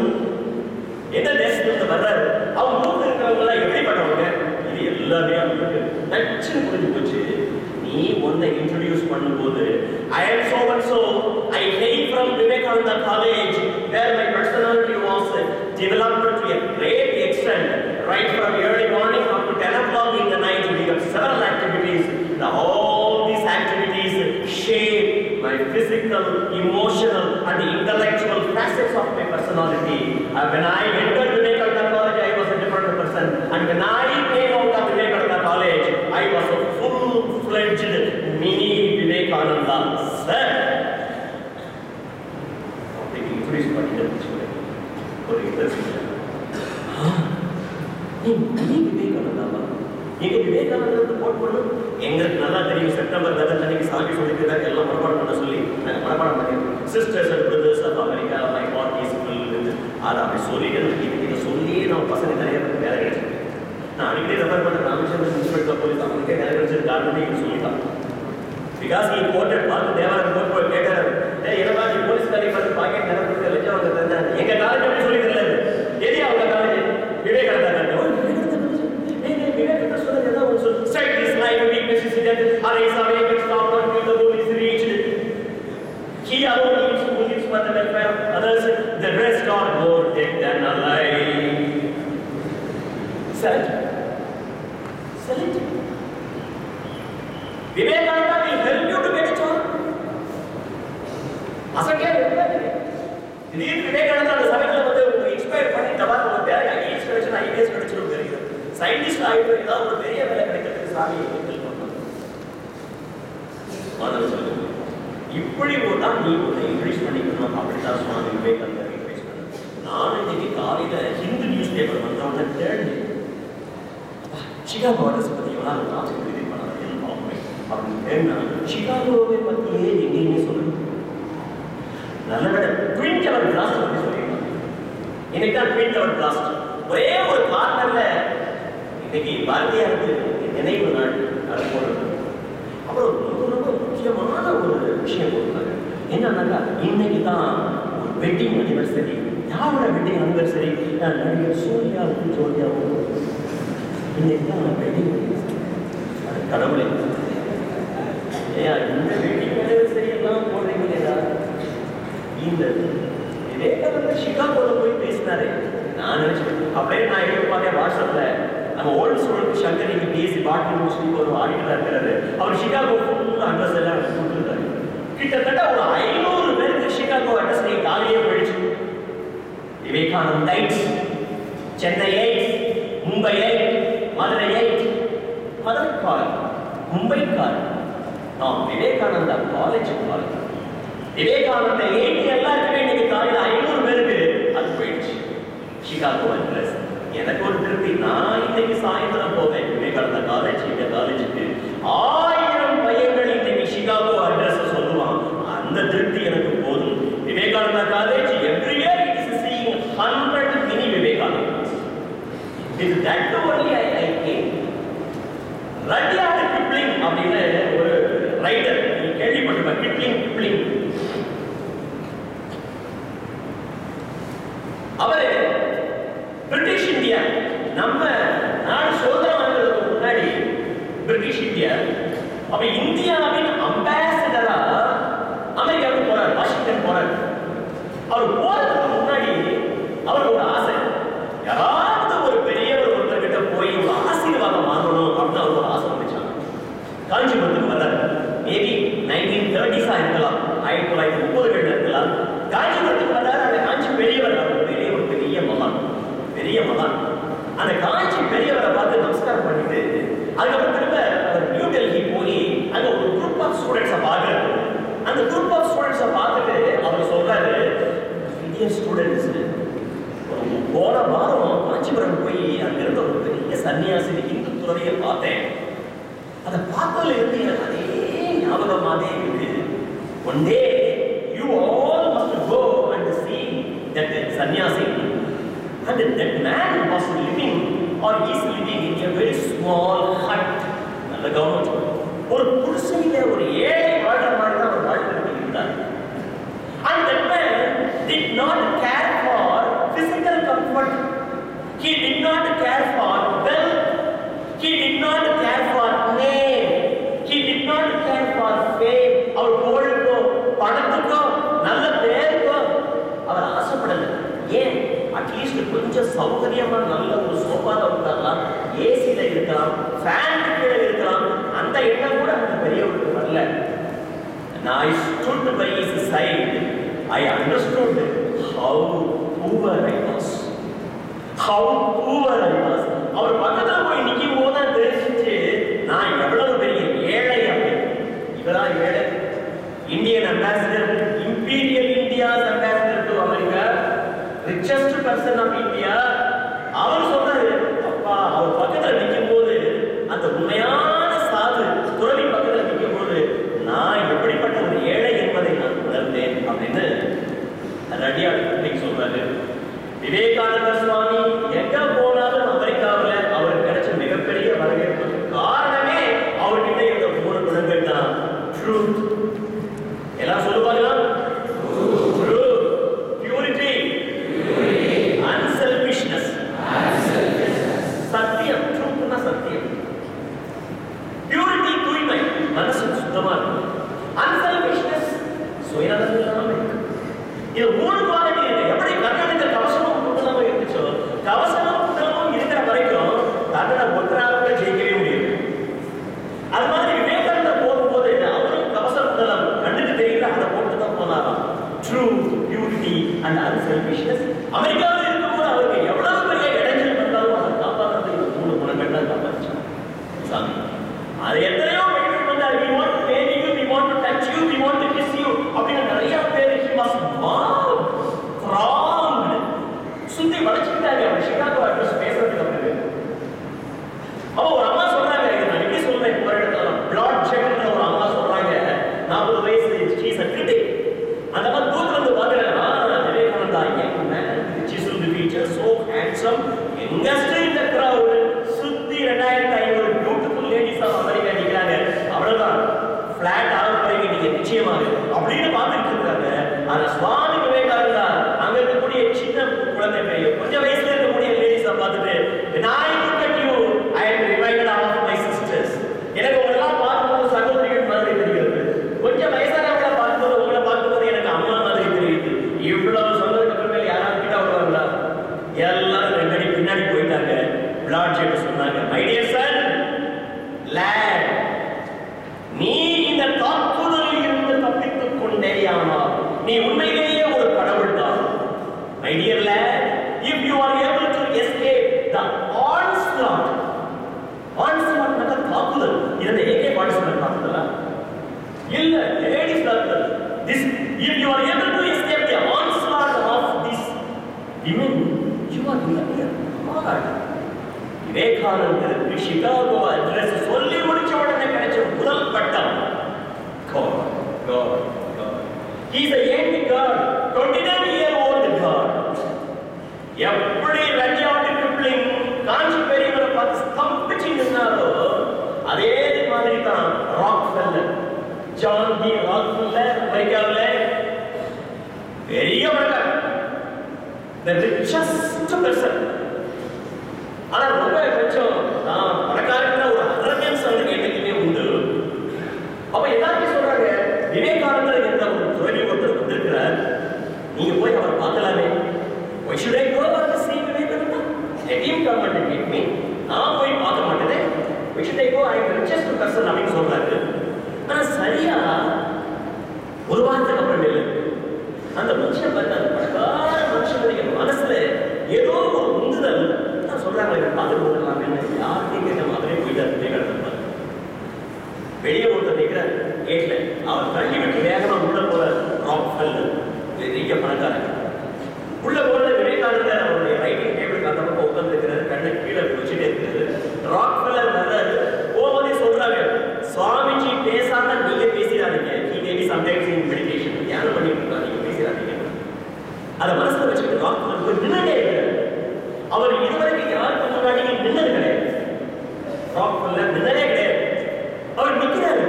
என்ன தேசத்துல வர்றாரு, அவங்க ஊர்ல இருக்கிறவங்க எல்லாம் எப்படி பண்ணுவாங்க, இது எல்லாமே அவங்களுக்கு நச்சுன்னு புரிஞ்சு போச்சு. நீ ஒன்றை இன்ட்ரோடியூஸ் பண்ணும்போது I am so and so, I hail from Vivekananda College where my personality was developed to a great extent. Right from early morning up to 10 o'clock in the night we have several activities. All these activities shape my physical, emotional and intellectual facets of my personality. When I entered Vivekananda College I was a different person, and when I came out of Vivekananda College I was a full-fledged mini Vivekananda. Sir, introduce பண்ணிட்டு ஒரு interest நீ விவேகானந்தாவா? எங்க விவேகானந்தத்தை boat பண்ணும். எங்களுக்கு நல்லா தெரியும் September 11 அன்னைக்கு சாமி சொல்லிக்கிறாங்க, எல்லாம் மனப்பாடம் பண்ண சொல்லி நாங்கள் மனப்பாடம் பண்ணிடுறோம். Sisters and brothers of America my God is filled. அதை அப்படி சொல்லிட்டு இதை சொல்லியே நம்ம பசங்க நிறைய பேருக்கு வேலை கிடைச்சிருக்கு. நான் அடிக்கடி ரெஃபர் பண்ண ராமச்சந்திரன் இன்ஸ்பெக்டர் போலீஸ் அவங்களுக்கே வேலை கிடைச்சது காரணமே இது சொல்லிதான். பிகாஸ் நீ கோர்ட்டட் பார்த்து தேவாரம் போய் கேட்டாரு, என்னமா நீ போலீஸ்காரி பார்த்து பாக்கெட் நிறைய கொடுத்து லட்சம் அவங்க தந்தாங்க. எங்க காலேஜ் அப்படி சொல்லி தரல. எது அவங்க காலேஜ்? விவேகானந்தா காலேஜ். விவேகானந்தா சொல்றது ஏதாவது ஒரு சொல்லு. Strike this life and weakness is death. Arise, awake and stop not till the goal is reached. He alone lives who lives for the welfare of others. The rest are more dead than alive. Select. Vivekananda will help you to get a job. அசக்கே திடீர்னு விவேகானந்தா அந்த சமயத்தில் வந்து inspire பண்ணி டபால் ஒரு பேர் IAS கிடைச்சு IAS கிடைச்சிடும் தெரியுது. சயின்டிஸ்ட் ஆகிட்டு ஏதாவது ஒரு பெரிய வேலை கிடைக்கிறதுக்கு சாமி ஹெல்ப் பண்ணணும். இப்படி தான் நீ ஒன்று இன்க்ரீஸ் பண்ணிக்கணும். அப்படிதான் சுவாமி விவேகானந்தா இன்க்ரீஸ் பண்ண. நான் இன்னைக்கு காலையில் ஹிந்து நியூஸ் பேப்பர் வந்தவங்க தேடி சிகாகோ அரசு பற்றி எவ்வளோ நான் இது பண்ண அப்படின்னு சிகாகோவை பற்றியே எங்கேயுமே சொல்லணும். நல்ல வேலை ட்வின் டவர் பிளாஸ்ட் பற்றி சொல்லியிருக்காங்க. இன்னைக்கு தான் ட்வின் டவர் பிளாஸ்ட் ஒரே ஒரு கார்னர்ல இன்னைக்கு பாரதியாருக்கு நினைவு நாள் அது போடுறது. அப்புறம் ரொம்ப முக்கியமான ஒரு விஷயம் போடுறாங்க. என்னன்னாக்கா இன்னைக்கு தான் ஒரு வெட்டிங் அனிவர்சரி. யாரோட வெட்டிங் அனிவர்சரி? நடிகர் சூர்யாவுக்கும் ஜோதியாவும் இன்னைக்கு தான் வெட்டிங் அனிவர்சரி. அது கடவுளை இந்த வெட்டிங் அனிவர்சரி எல்லாம் போடுறீங்க இல்லையா? இந்த விவேகானந்தா சிகாகோவில் போய் பேசினாரு. நான் நினைச்சேன் அப்படியே நான் எழுதி பார்த்தேன் வாட்ஸ்அப்ல. நம்ம ஓல்டு ஸ்டூடெண்ட் சங்கர் இங்கே பிஎஸ்சி பாட்னி முடிச்சுட்டு ஒரு ஆடிட்டராக இருக்கிறாரு. அவர் சிகாகோ ஃபுல் அட்ரஸ் எல்லாம் கொடுத்துருக்காரு. கிட்டத்தட்ட ஒரு 500 பேருக்கு சிகாகோ அட்ரஸ் நீ காலையே போயிடுச்சு. விவேகானந்தா 8, சென்னை 8, மும்பை 8, மதுரை 8, மதுரை கால், மும்பை கால். விவேகானந்தா காலேஜ் கால். விவேகானந்தா 8 எல்லாருக்குமே இன்னைக்கு காலையில் 500 பேருக்கு அது போயிடுச்சு. சிகாகோ அட்ரஸ் எனக்கு ஒரு திருப்தி. நான் இன்னைக்கு சாயந்தரம் போவேன் விவேகானந்தா காலேஜ். இந்த காலேஜுக்கு 1000 பையன்கள் இன்னைக்கு சிகாகோ அட்ரஸ் சொல்லுவான். அந்த திருப்தி எனக்கு போதும். Vivekananda college every year it is seeing 100 mini Vivekananda. இது that only I came. Rudyard Kipling அப்படின்னு ஒரு ரைட்டர் கேள்விப்பட்டிருப்பேன். கிப்ளிங் அவரு பிரிட்டிஷ் இந்தியா நம்ம நாடு சுதந்திரம் வாங்குறதுக்கு முன்னாடி பிரிட்டிஷ் இந்தியா அப்ப இந்தியாவின் அம்பாசிடரா அமெரிக்காவுக்கு போறாரு, வாஷிங்டன் போறாரு. அவர் போறதுக்கு முன்னாடி அவருக்கு ஒரு ஆசை, யாராவது ஒரு பெரியவர் ஒருத்தர்கிட்ட போய் ஒரு ஆசீர்வாதம் வாங்கணும் அப்படின்னு அவர் ஒரு ஆசை வந்துச்சாங்க. காஞ்சிபுரத்துக்கு வர்றாரு. மேபி 1930s இருக்கலாம், 1930கள் இருக்கலாம். காஞ்சிபுரத்துக்கு வர்றாரு. அந்த காஞ்சி பெரியவர் பெரிய மகான். அந்த காஞ்சி பெரியவரை பார்த்து நமஸ்காரம் பண்ணிட்டு அதுக்கப்புறம் திரும்ப நியூ டெல்லி போய் அங்க ஒரு குரூப் ஆஃப் ஸ்டூடெண்ட்ஸை பார்க்குறாரு. அந்த குரூப் ஆஃப் ஸ்டூடெண்ட்ஸை பார்த்துட்டு அவர் சொல்றாரு, இந்தியன் ஸ்டூடெண்ட்ஸ் போன வாரம் காஞ்சிபுரம் போய் அங்க இருந்த ஒரு பெரிய சன்னியாசி இந்து துறவியை பார்த்தேன். அதை பார்த்ததுல இருந்து எனக்கு அதே ஞாபகமாகவே இருக்கு. One day you all must go and see that சன்னியாசி. And that man was living or is living in a very small hut. நல்ல கவனம். ஒரு குடிசையில ஒரு ஏழை வாழ்ற மாதிரி தான் அவர் வாழ்ந்துட்டு இருந்தார். And that man did not care for physical comfort. He did not care for wealth. He did not care for name. He did not care for fame. அவர் புகழுக்கோ பணத்துக்கோ நல்ல பேருக்கோ அவர் ஆசைப்படலை. ஏன்? அட்லீஸ்ட் கொஞ்சம் சௌகரியமா நல்ல ஒரு சோஃபால உட்காரலாம், ஏசியில இருக்கலாம், ஃபேன் கீழே இருக்கலாம். அந்த எண்ணம் கூட அந்த பெரியவருக்கு வரல. I stood by his side. I understood how poor I was. அவர் பக்கத்துல போய் நிற்கும் போது தான் தெரிஞ்சிச்சு நான் எவ்வளவு பெரிய ஏழை அப்படின்னு. இவரா ஏழை? Indian ambassador, imperial India's ambassador to America, richest person of India. அவர் சொல்றாரு, அப்பா யங்கஸ்ட் இந்த கிரவுட் சுத்தி 2500 பியூட்டிஃபுல் லேடிஸ் ஆஃப் அமெரிக்கா நிக்கிறாங்க. அவ்வளவுதான் பிளாட் ஆக போறீங்க நீங்க நிச்சயமாக அப்படின்னு பார்த்துட்டு இருக்காங்க. ஆனா சுவாமி விவேகானந்தா அங்க இருக்கக்கூடிய சின்ன குழந்தை பையன் கொஞ்சம் வயசுல இருக்கக்கூடிய லேடிஸை பார்த்துட்டு when I look at you I am reminded of my sisters. எனக்கு உங்களெல்லாம் பார்க்கும்போது சகோதரிகள் மாதிரி தெரிகிறது. கொஞ்சம் வயசானவங்களை பார்க்கும்போது உங்களை பார்க்கும்போது எனக்கு அம்மா மாதிரி தெரியுது. இவ்வளவு சொன்னதுக்கு அப்புறமே யாராவது கிட்ட வருவாங்களா? எல்லாரும் ரெண்டடி பின்னாடி போயிட்டாங்க. பிளாட்ஜெட் சொன்னாங்க, மை டியர் சன் லேட், நீ இந்த தாக்குதலில் இருந்து தப்பித்துக் கொண்டேயானால் நீ உண்மையிலேயே ஒரு கடவுள் தான். My dear late, if you are able to escape the onslaught நட தாக்குதல், இந்த AK-47 தாக்குதலா இல்ல லேடிஸ் தாக்குதல். this if you are able to escape the onslaught of this women you are in the God. விவேகானந்தருக்கு சிகாகோ அட்ரஸ் சொல்லி முடிச்ச உடனே கிடைச்ச முதல் பட்டம் God. He is a young God, 29-year-old God. எப்படி ரஞ்சியாட் கிப்ளிங் காஞ்சி பெரியவரை பார்த்து ஸ்தம்பிச்சு நின்னாரோ அதே மாதிரி தான் ராக்ஃபெல்லர், ஜான் டி ராக்ஃபெல்லர் அமெரிக்காவில் பெரிய மனிதர், the richest person. ஆனா ரொம்ப கொஞ்சம் பணக்காரங்க ஒரு அரகன்ஸ் அவருக்கு என்னைக்குமே உண்டு. அப்ப எல்லாருமே சொல்றாங்க விவேகானந்தர் என்ற ஒரு துறவி ஒருத்தர் வந்திருக்கிறார், நீங்க போய் அவரை பார்க்கலாமே. Why should I go and see Vivekananda? Let him come and meet me. நான் போய் பார்க்க மாட்டேனே. Why should I go? I am the richest person அப்படின்னு சொல்றாரு. ஆனா சரியா ஒரு வாரத்துக்கு அப்புறம் இல்லை அந்த மனுஷன் பார்த்து அந்த பணக்கார மனுஷனுடைய மனசுல ஏதோ ஒரு உந்துதல் சொல்றாங்க, பார்த்துட்டு போகலாம் என்ன யாருக்கும் கேட்ட மாதிரியே போயிட்டார் விவேகானந்தர். வெளியே ஒருத்தர் நிற்கிறார் கேட்ல, அவர் தள்ளி விட்டு வேகமா உள்ள போற ராக்ஃபெல்லர் பெரிய பணக்காரன். உள்ள போன விவேகானந்தர் அவருடைய ரைட்டிங் டேபிளுக்கு அந்த பக்கம் உட்கார்ந்து இருக்கிறாரு, கண்ணை கீழே வச்சுட்டே இருக்கிறாரு. ராக்ஃபெல்லர் வர்றாரு, போகும்போதே சொல்றாங்க, சுவாமிஜி பேசாம நீங்க பேசிடாதீங்க. he may be sometimes in meditation, தியானம் பண்ணிட்டு இருக்காங்க, நீங்க பேசிடாதீங்க. அதை மனசுல வச்சுக்கிட்டு ராக்ஃபெல்லர் போய் நின்னுட்டே இருக்கிறார். அவர் இதுவரைக்கும் யாருக்கு முன்னாடி நின்னது கிடையாது. ராக்ஃபெல்லர் நின்னதே கிடையாது. அவர் நிற்கிறாரு.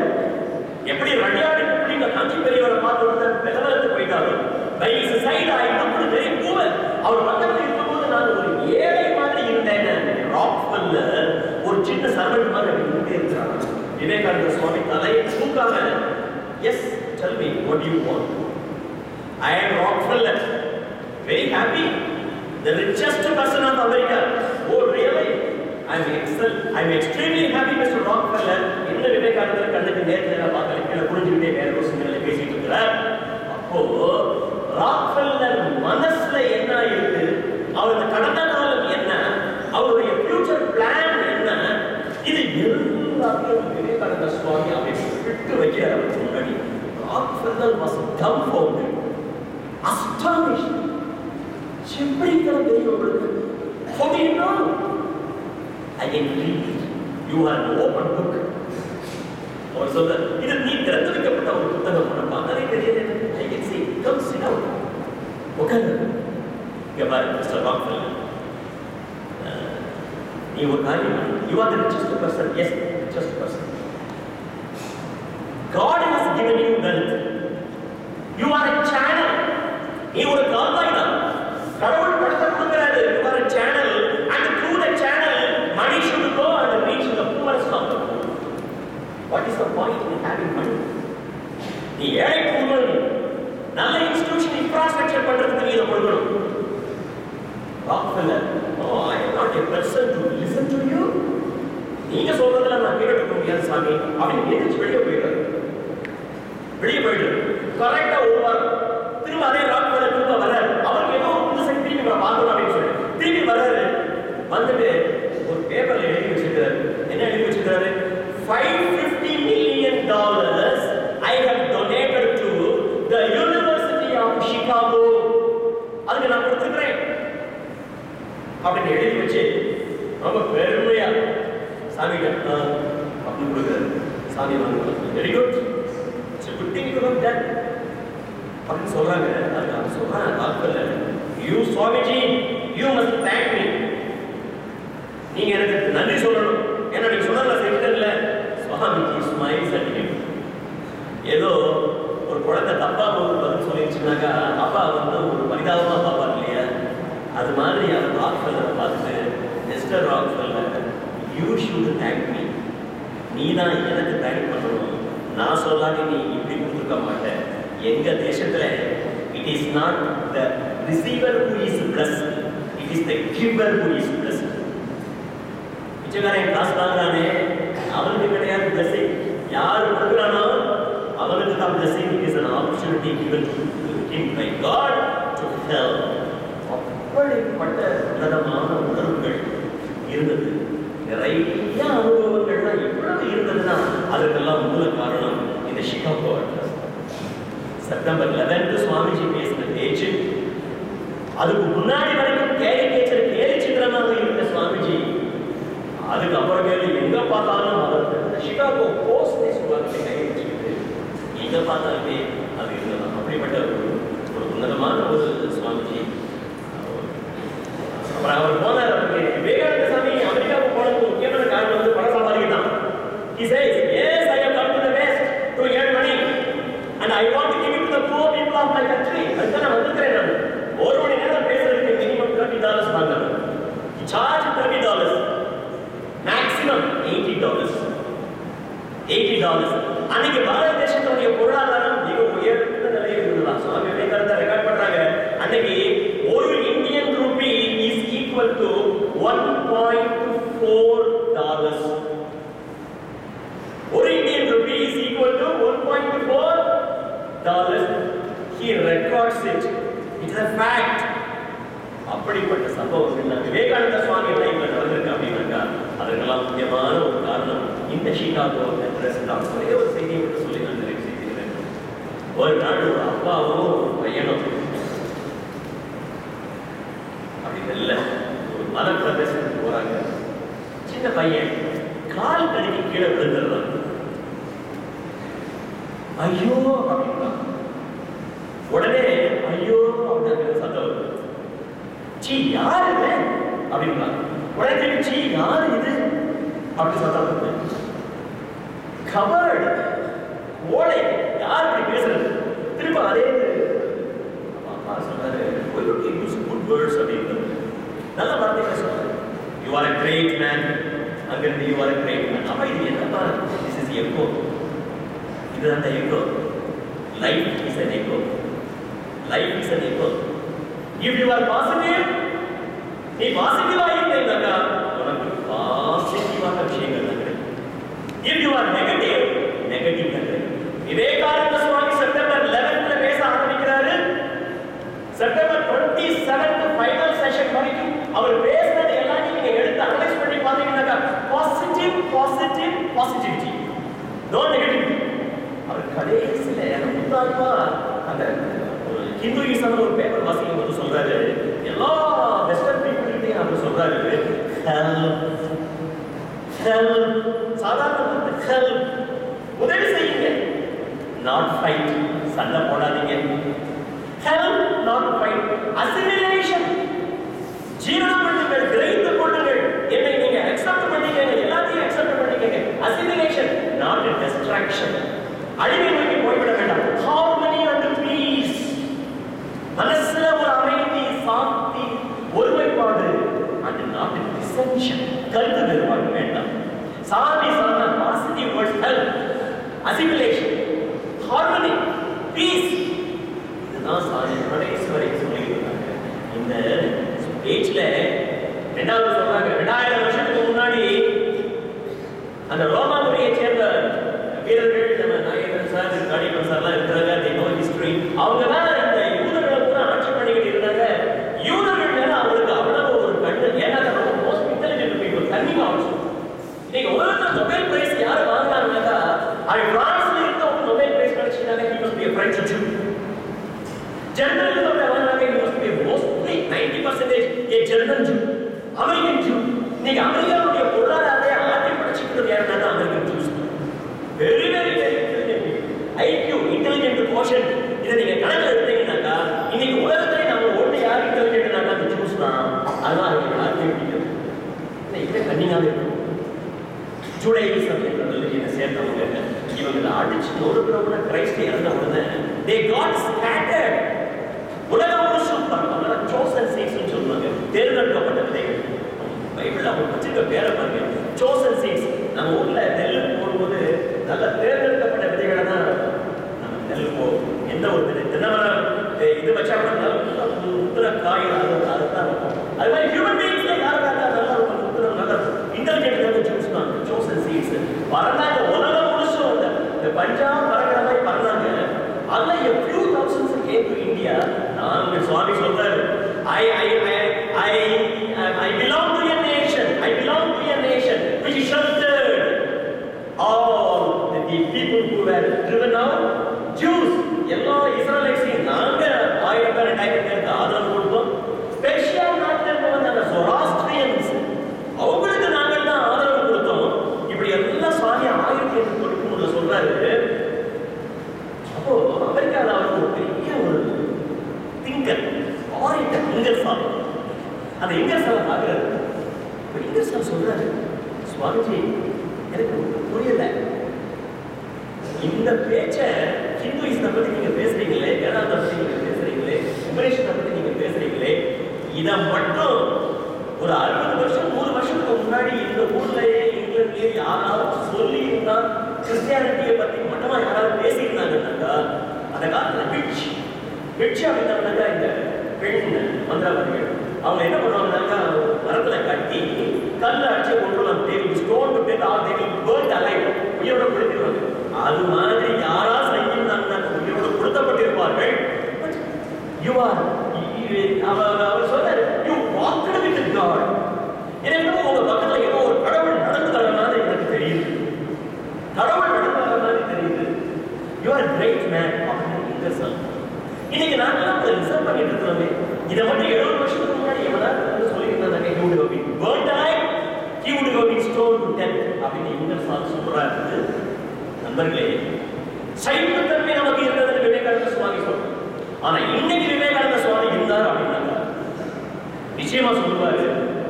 எப்படி ரடியாடு இப்படி காஞ்சி பெரியவரை பார்த்து ஒருத்தர் பெலவரத்து போயிட்டாரு. By his side I looked very poor. அவர் பக்கத்தில் இருக்கும்போது நான் ஒரு ஏழை மாதிரி இருந்தேன். ராக்ஃபெல்லர் ஒரு சின்ன சர்வெண்ட் மாதிரி நின்றுட்டே இருக்கிறார். விவேகானந்த சுவாமி தலையை தூக்காம, yes tell me what you want. I am Rockefeller, very happy, the richest person of America. Oh really? I'm extremely happy, Mr. Rockefeller. இந்த விவேகானந்தர் கண்ணுக்கு நேரத்துல பார்க்கல, கீழே புரிஞ்சுக்கிட்டே வேற ஒரு சிந்தனை பேசிட்டு இருக்கிறார். அப்போ ராக்ஃபெல்லர் மனசுல என்ன இருக்கு, அவருடைய கடந்த காலம் என்ன, அவருடைய ஃபியூச்சர் பிளான் என்ன, இது எல்லாத்தையும் விவேகானந்த சுவாமி அவரை விட்டு வைக்கிறார் அவருக்கு முன்னாடி. Rockefeller was dumbfounded, astonished. எப்படி இதெல்லாம் தெரியும் உங்களுக்கு? How do you know? I can read it. You are an open book. அவர் சொல்றார், இது நீ திறந்து வைக்கப்பட்ட ஒரு புத்தகம். உன்னை பார்த்தாலே தெரியுது. I can see. Come sit down. உட்காரு. இங்க பாரு மிஸ்டர் ராக்ஃபெல்லர், நீ ஒரு காரியம், you are the richest person. Yes, richest person. God has given you wealth. You are a channel. நீ ஒரு கால்வாய் தான். கடவுள் படத்தை கொடுக்கிறாரு. You are a channel, and through the channel money should go and reach the poorest of the poor. What is the point in having money? நீ ஏழை கொடுக்கணும், நல்ல இன்ஸ்டிடியூஷன் இன்ஃப்ராஸ்ட்ரக்சர் பண்றதுக்கு நீ இதை கொடுக்கணும். Rockefeller, oh, I am not a person to listen to you. நீங்க சொல்றதுல நான் கேட்டுக்க முடியாது சாமி அப்படின்னு எதிர்த்து வெளியே போயிடுறாரு. கரெக்டா ஒரு வாரம் திரும்ப அதே ராக்ஃபெல்லர் திரும்ப வர்றாரு. அவருக்கு ஏதோ புதுசை திரும்பி பார்க்கணும் அப்படின்னு சொல்லி திரும்பி வர்றாரு. வந்துட்டு ஒரு பேப்பர்ல எழுதி வச்சிருக்காரு. என்ன எழுதி வச்சிருக்காரு? $550 million I have donated to the University of Chicago. அதுக்கு நான் கொடுத்துக்கிறேன் அப்படின்னு எழுதி வச்சு ரொம்ப பெருமையா சாமி அப்படி கொடுக்குறாரு. சாமி வந்து very good, it's a good thing you have done அப்படின்னு சொல்றாங்க. அதுக்கு அவன் சொல்றான், Rockefeller, you Swamiji, you must thank me. நீங்க எனக்கு நன்றி சொல்லணும். ஏன்னா நீங்க சொன்னல செக்டர்ல சுவாமிஜி ஸ்மைல்ஸ் அட் ஹிம். ஏதோ ஒரு குழந்தை தப்பா பதில் சொல்லிடுச்சுனாக்கா அப்பா வந்து ஒரு பரிதாபமா பார்ப்பார் இல்லையா? அது மாதிரி அவர் ராக்ஃபெல்லரை பார்த்து, mister Rockefeller, you should thank me. நீ தான் எனக்கு தேங்க் பண்ணணும். நான் சொல்லாட்டி நீ இப்படி கொடுத்துருக்க மாட்டேன். எங்க தேசத்துல it is not the receiver who is blessed, it is the giver who is blessed. பிச்சைக்காரன் காசு வாங்குறானே அவனுக்கு கிடையாது blessing. யார் கொடுக்குறானோ அவனுக்கு தான் blessing. It is an opportunity given to him by God to help. அப்படிப்பட்ட உன்னதமான உணர்வுகள் இருந்தது. நிறைய அனுபவங்கள்லாம் எவ்வளவு இருந்ததுன்னா அதற்கெல்லாம் மூல காரணம் இந்த சிகாகோ அட்ரஸ். செப்டம்பர் 11 சுவாமிஜி பேசின பேச்சு, அதுக்கு முன்னாடி வரைக்கும் கேரிகேச்சர் கேலி சித்திரமாக இருந்த சுவாமிஜி, அதுக்கப்புறமேல எங்க பார்த்தாலும் அவர் சிகாகோ போஸ்ட் சுவாமிஜி கையை வச்சுக்கிட்டு எங்க பார்த்தாலுமே அது இருந்தது. அப்படிப்பட்ட ஒரு உன்னதமான ஒரு சுவாமிஜி. அப்புறம் அவர் போனார். விவேகானந்த சாமி அமெரிக்காவுக்கு போனதுக்கு முக்கியமான காரணம் வந்து பணம் சம்பாதிக்கதான். He says, yes, I have come to the West to earn money and I want to give it to the poor people of my country. அதுதான் நான் வந்திருக்கிறேன். நான் ஒரு மணி நேரம் பேசுறதுக்கு மினிமம் $30 வாங்குறாங்க. He charged $30, maximum $80. அன்னைக்கு பாரத தேசத்துடைய பொருளாதாரம் மிக உயர்ந்த நிலையில் இருந்ததா. சுவாமி விவேகானந்தர் ரெக்கார்ட் பண்றாங்க. அன்னைக்கு ஒரு Indian Ruby is equal to $1.4. ஒரு Indian Ruby is equal to $1.4. He records it. It is a fact. அப்படிப்பட்ட சம்பவங்கள் விவேகானந்த சுவாமி லைஃப்ல நடந்திருக்கு அப்படின்னாக்கா அதற்கெல்லாம் முக்கியமான ஒரு காரணம் இந்த சிகாகோ அட்ரஸ் தான். ஒரே ஒரு செய்தியை மட்டும் சொல்லி நான் நிறைவு செய்கிறேன். ஒரு நாள் ஒரு அப்பாவும் ஒரு பையனும் அப்படி இல்ல ஒரு மத பிரதேசத்துக்கு போறாங்க. சின்ன பையன் கால் கடுக்கி கீழே விழுந்துடுறான். ஐயோ அப்படின்னா உடனே ஐயோ அப்படின்னு சத்தம் வருது. சீ யாரு அப்படின்னா உடனே சீ யாரு இது அப்படி சத்தம் வருது. கவர்டு ஓலை யார் அப்படி பேசுறது? திரும்ப அதே அப்பா சொன்னாரு, யூஸ் குட் வேர்ட்ஸ் அப்படின்னு நல்ல வார்த்தைகளை சொன்னாரு. You are a great man. அங்கிருந்து you are a great man. அப்ப இது என்னப்பா? This is echo. இதுதான் echo. Life is an echo. Life is an echo. If you are positive, நீ பாசிட்டிவா இருந்தீங்கன்னா உனக்கு பாசிட்டிவான விஷயங்கள் நடக்கும். If you are negative, negative நடக்கும். விவேகானந்த சுவாமி செப்டம்பர் 11ல பேச ஆரம்பிக்கிறாரு. செப்டம்பர் 27th ஃபைனல் செஷன் வரைக்கும் அவர் பேசுனது எல்லாத்தையும் நீங்க எடுத்து அனலைஸ் பண்ணி பாத்தீங்கன்னா positive positive positivity, no negativity. அவர் கடைசியில முத்தாய்ப்பா அந்த ஹிந்துயிசம் ஒரு பேப்பர் வாசிக்கும் போது சொல்றாரு, எல்லா வெஸ்டர்ன் பீப்புள்கிட்டையும் அவர் சொல்றாரு, சாதாரண உதவி செய்யுங்க, நாட் ஃபைட், சண்டை போடாதீங்க. ஹெல்ப் நாட் ஃபைட், அசிமிலேஷன், ஜீரணம் பண்ணுங்கள், கிரகித்து கொள்ளுங்கள், என்னை நீங்க அக்செப்ட் பண்ணிக்கங்க, எல்லாத்தையும் அக்செப்ட் பண்ணிக்கங்க. அசிமிலேஷன் நாட் டிஸ்ட்ராக்ஷன், அழிவை நோக்கி போய்விட வேண்டாம். ஹார்மனி அண்ட் பீஸ், மனசுல ஒரு அமைதி, சாந்தி, ஒருமைப்பாடு, அண்ட் நாட் டிசென்ஷன், கருத்து வேறுபாடு வேண்டாம். சாமி சொன்ன positive words help, assimilation, harmony, peace, இதுதான் சாமி கடைசி வரைக்கும் சொல்லியிருக்காங்க. இந்த பேஜ்ல ரெண்டாவது சொல்றாங்க, 2000 வருஷத்துக்கு முன்னாடி அந்த ரோமாபுரியை சேர்ந்த வீரர்கள், நம்ம நாயகன் சார், காளியப்பன் சார்லாம் இருக்கிறாங்க, ஹிஸ்டரி, அவங்க தான் இந்த யூதர்களை கூட ஆட்சி பண்ணிக்கிட்டு இருந்தாங்க. யூதர்கள் மேல அவங்களுக்கு அவ்வளவு ஒரு கண்ணு, ஏன்னா most intelligent people, cunning also. நீங்க உலகத்துல நோபல் பிரைஸ் யாரு வாங்கினாங்கன்னாக்கா, அது பிரான்ஸ்ல இருக்கவங்க நோபல் பிரைஸ் கிடைச்சிட்டாங்க. he must be a French Jew. ஜெர்மன்ல வாங்கினாங்க, he must be mostly 90% a German Jew, American Jew. நீங்க அமெரிக்காவுடைய பொருளாதாரத்தை ஆட்டி படைச்சிக்கிறது யாருன்னா American Jews. Very very very IQ, intelligent quotient, இதை நீங்க கணக்கில் எடுத்து ஜூடைசம் என்ற ரிலிஜியனை சேர்ந்தவங்க இவங்களை அடிச்சு நொறுக்கிறவங்க கிரைஸ்ட் இறந்த உடனே they got scattered. உலகம் முழுசும் பரவாயில்ல chosen seeds ன்னு சொல்லுவாங்க, தேர்ந்தெடுக்கப்பட்ட விதைகள். பைபிள்ல அவங்க வச்சிருக்க பேரை பாருங்க, chosen seeds. நம்ம ஊர்ல நெல் போடும்போது நல்ல தேர்ந்தெடுக்கப்பட்ட விதைகளை தான் நம்ம நெல் போடும். எந்த ஒரு விதை தினமரம் இது வச்சா கூட நல்ல முத்திர காய் அதுதான் இருக்கும். அது மாதிரி ஹியூமன் பீயிங்ஸ்ல யார் பார்த்தா நல்லா இருக்கும், முத்திர நல்லா இன்டெலிஜென்ட் சூஸ் தான் chosen seeds. பறந்தாங்க உலகம் முழுசும் இந்த பஞ்சாப் பறக்கிற மாதிரி பறந்தாங்க. அதுல a few thousands came to India. நாங்க சுவாமி சொல்றாரு, I belong to a nation, I belong to a nation which sheltered all the people who were driven out, Jews. எல்லா இஸ்ரேலைட்ஸையும் நாங்க 1000 பேர் 2000 பேருக்கு ஆதரவு கொடுத்தோம். பெர்ஷியா நாட்டில் இருந்தவங்க சொராஸ்ட்ரியன்ஸ், அவங்களுக்கு நாங்கள் தான் ஆதரவு கொடுத்தோம். இப்படி எல்லாம் சுவாமி 1893 சொல்றாரு. அப்போ அமெரிக்காவில் அவருக்கு ஒரு பெரிய ஒரு திங்கர் ஆரிட்டர் இங்கர்சால், அந்த இங்கர்சாலை பார்க்குறாரு. இப்போ இங்கர்சால் சொல்றாரு, சுவாமிஜி எனக்கு புரியல, இந்த பேச்சை ஹிந்துயிசத்தை பற்றி நீங்கள் பேசுறீங்களே, வேதாந்தத்தை பற்றி நீங்கள் பேசுறீங்களே, உபநிஷத்தை பற்றி நீங்கள் பேசுறீங்களே, இதை மட்டும் ஒரு 60 வருஷம் 100 வருஷத்துக்கு முன்னாடி இந்த ஊர்லயே இங்கிலாந்துலயே யாராவது சொல்லி இருந்தா கிறிஸ்டியானிட்டியை பற்றி மட்டுமா யாராவது பேசியிருந்தாங்கன்னாக்கா, அந்த காலத்தில் பிட்ச் அப்படின்னாக்கா இந்த பெண் மந்திரவாதிகள் அவங்க என்ன பண்ணுவாங்கன்னாக்கா மரத்துல கட்டி கல்ல அடிச்சு கொண்டுருவாங்க, ஸ்டோன் பேர்ட் அலைவ் உயிரோட கொடுத்துருவாங்க. அது மாதிரி யாரா செஞ்சிருந்தாங்கன்னா உயிரோட கொடுத்தப்பட்டிருப்பார்கள். அவர் சொல்றாரு, யூ வாக்ட் வித் காட். எனக்கு உங்க பக்கத்துல ஏதோ ஒரு கடவுள் நடந்து வர மாதிரி எனக்கு தெரியுது, கடவுள் நடந்து வர மாதிரி தெரியுது. யூ ஆர் கிரேட் மேன் அப்படின்னு இங்கர்சால். இன்னைக்கு நாங்கெல்லாம் அதை ரிசர்வ் பண்ணிட்டு இருக்கிறோமே, இதை மட்டும் 70 வருஷத்துக்கு முன்னாடி எவ்வளவு சொல்லியிருந்தாங்க, he would have been burnt alive, he would have been stoned to death அப்படின்னு இங்கர்சால் சொல்றாரு. நண்பர்களே, சைவத்தன்மை நமக்கு இருந்ததுன்னு விவேகானந்த சுவாமி சொல்றாரு. ஆனா இன்னைக்கு விவேகானந்த சுவாமி இருந்தார் அப்படின்னாங்க நிச்சயமா சொல்லுவாரு,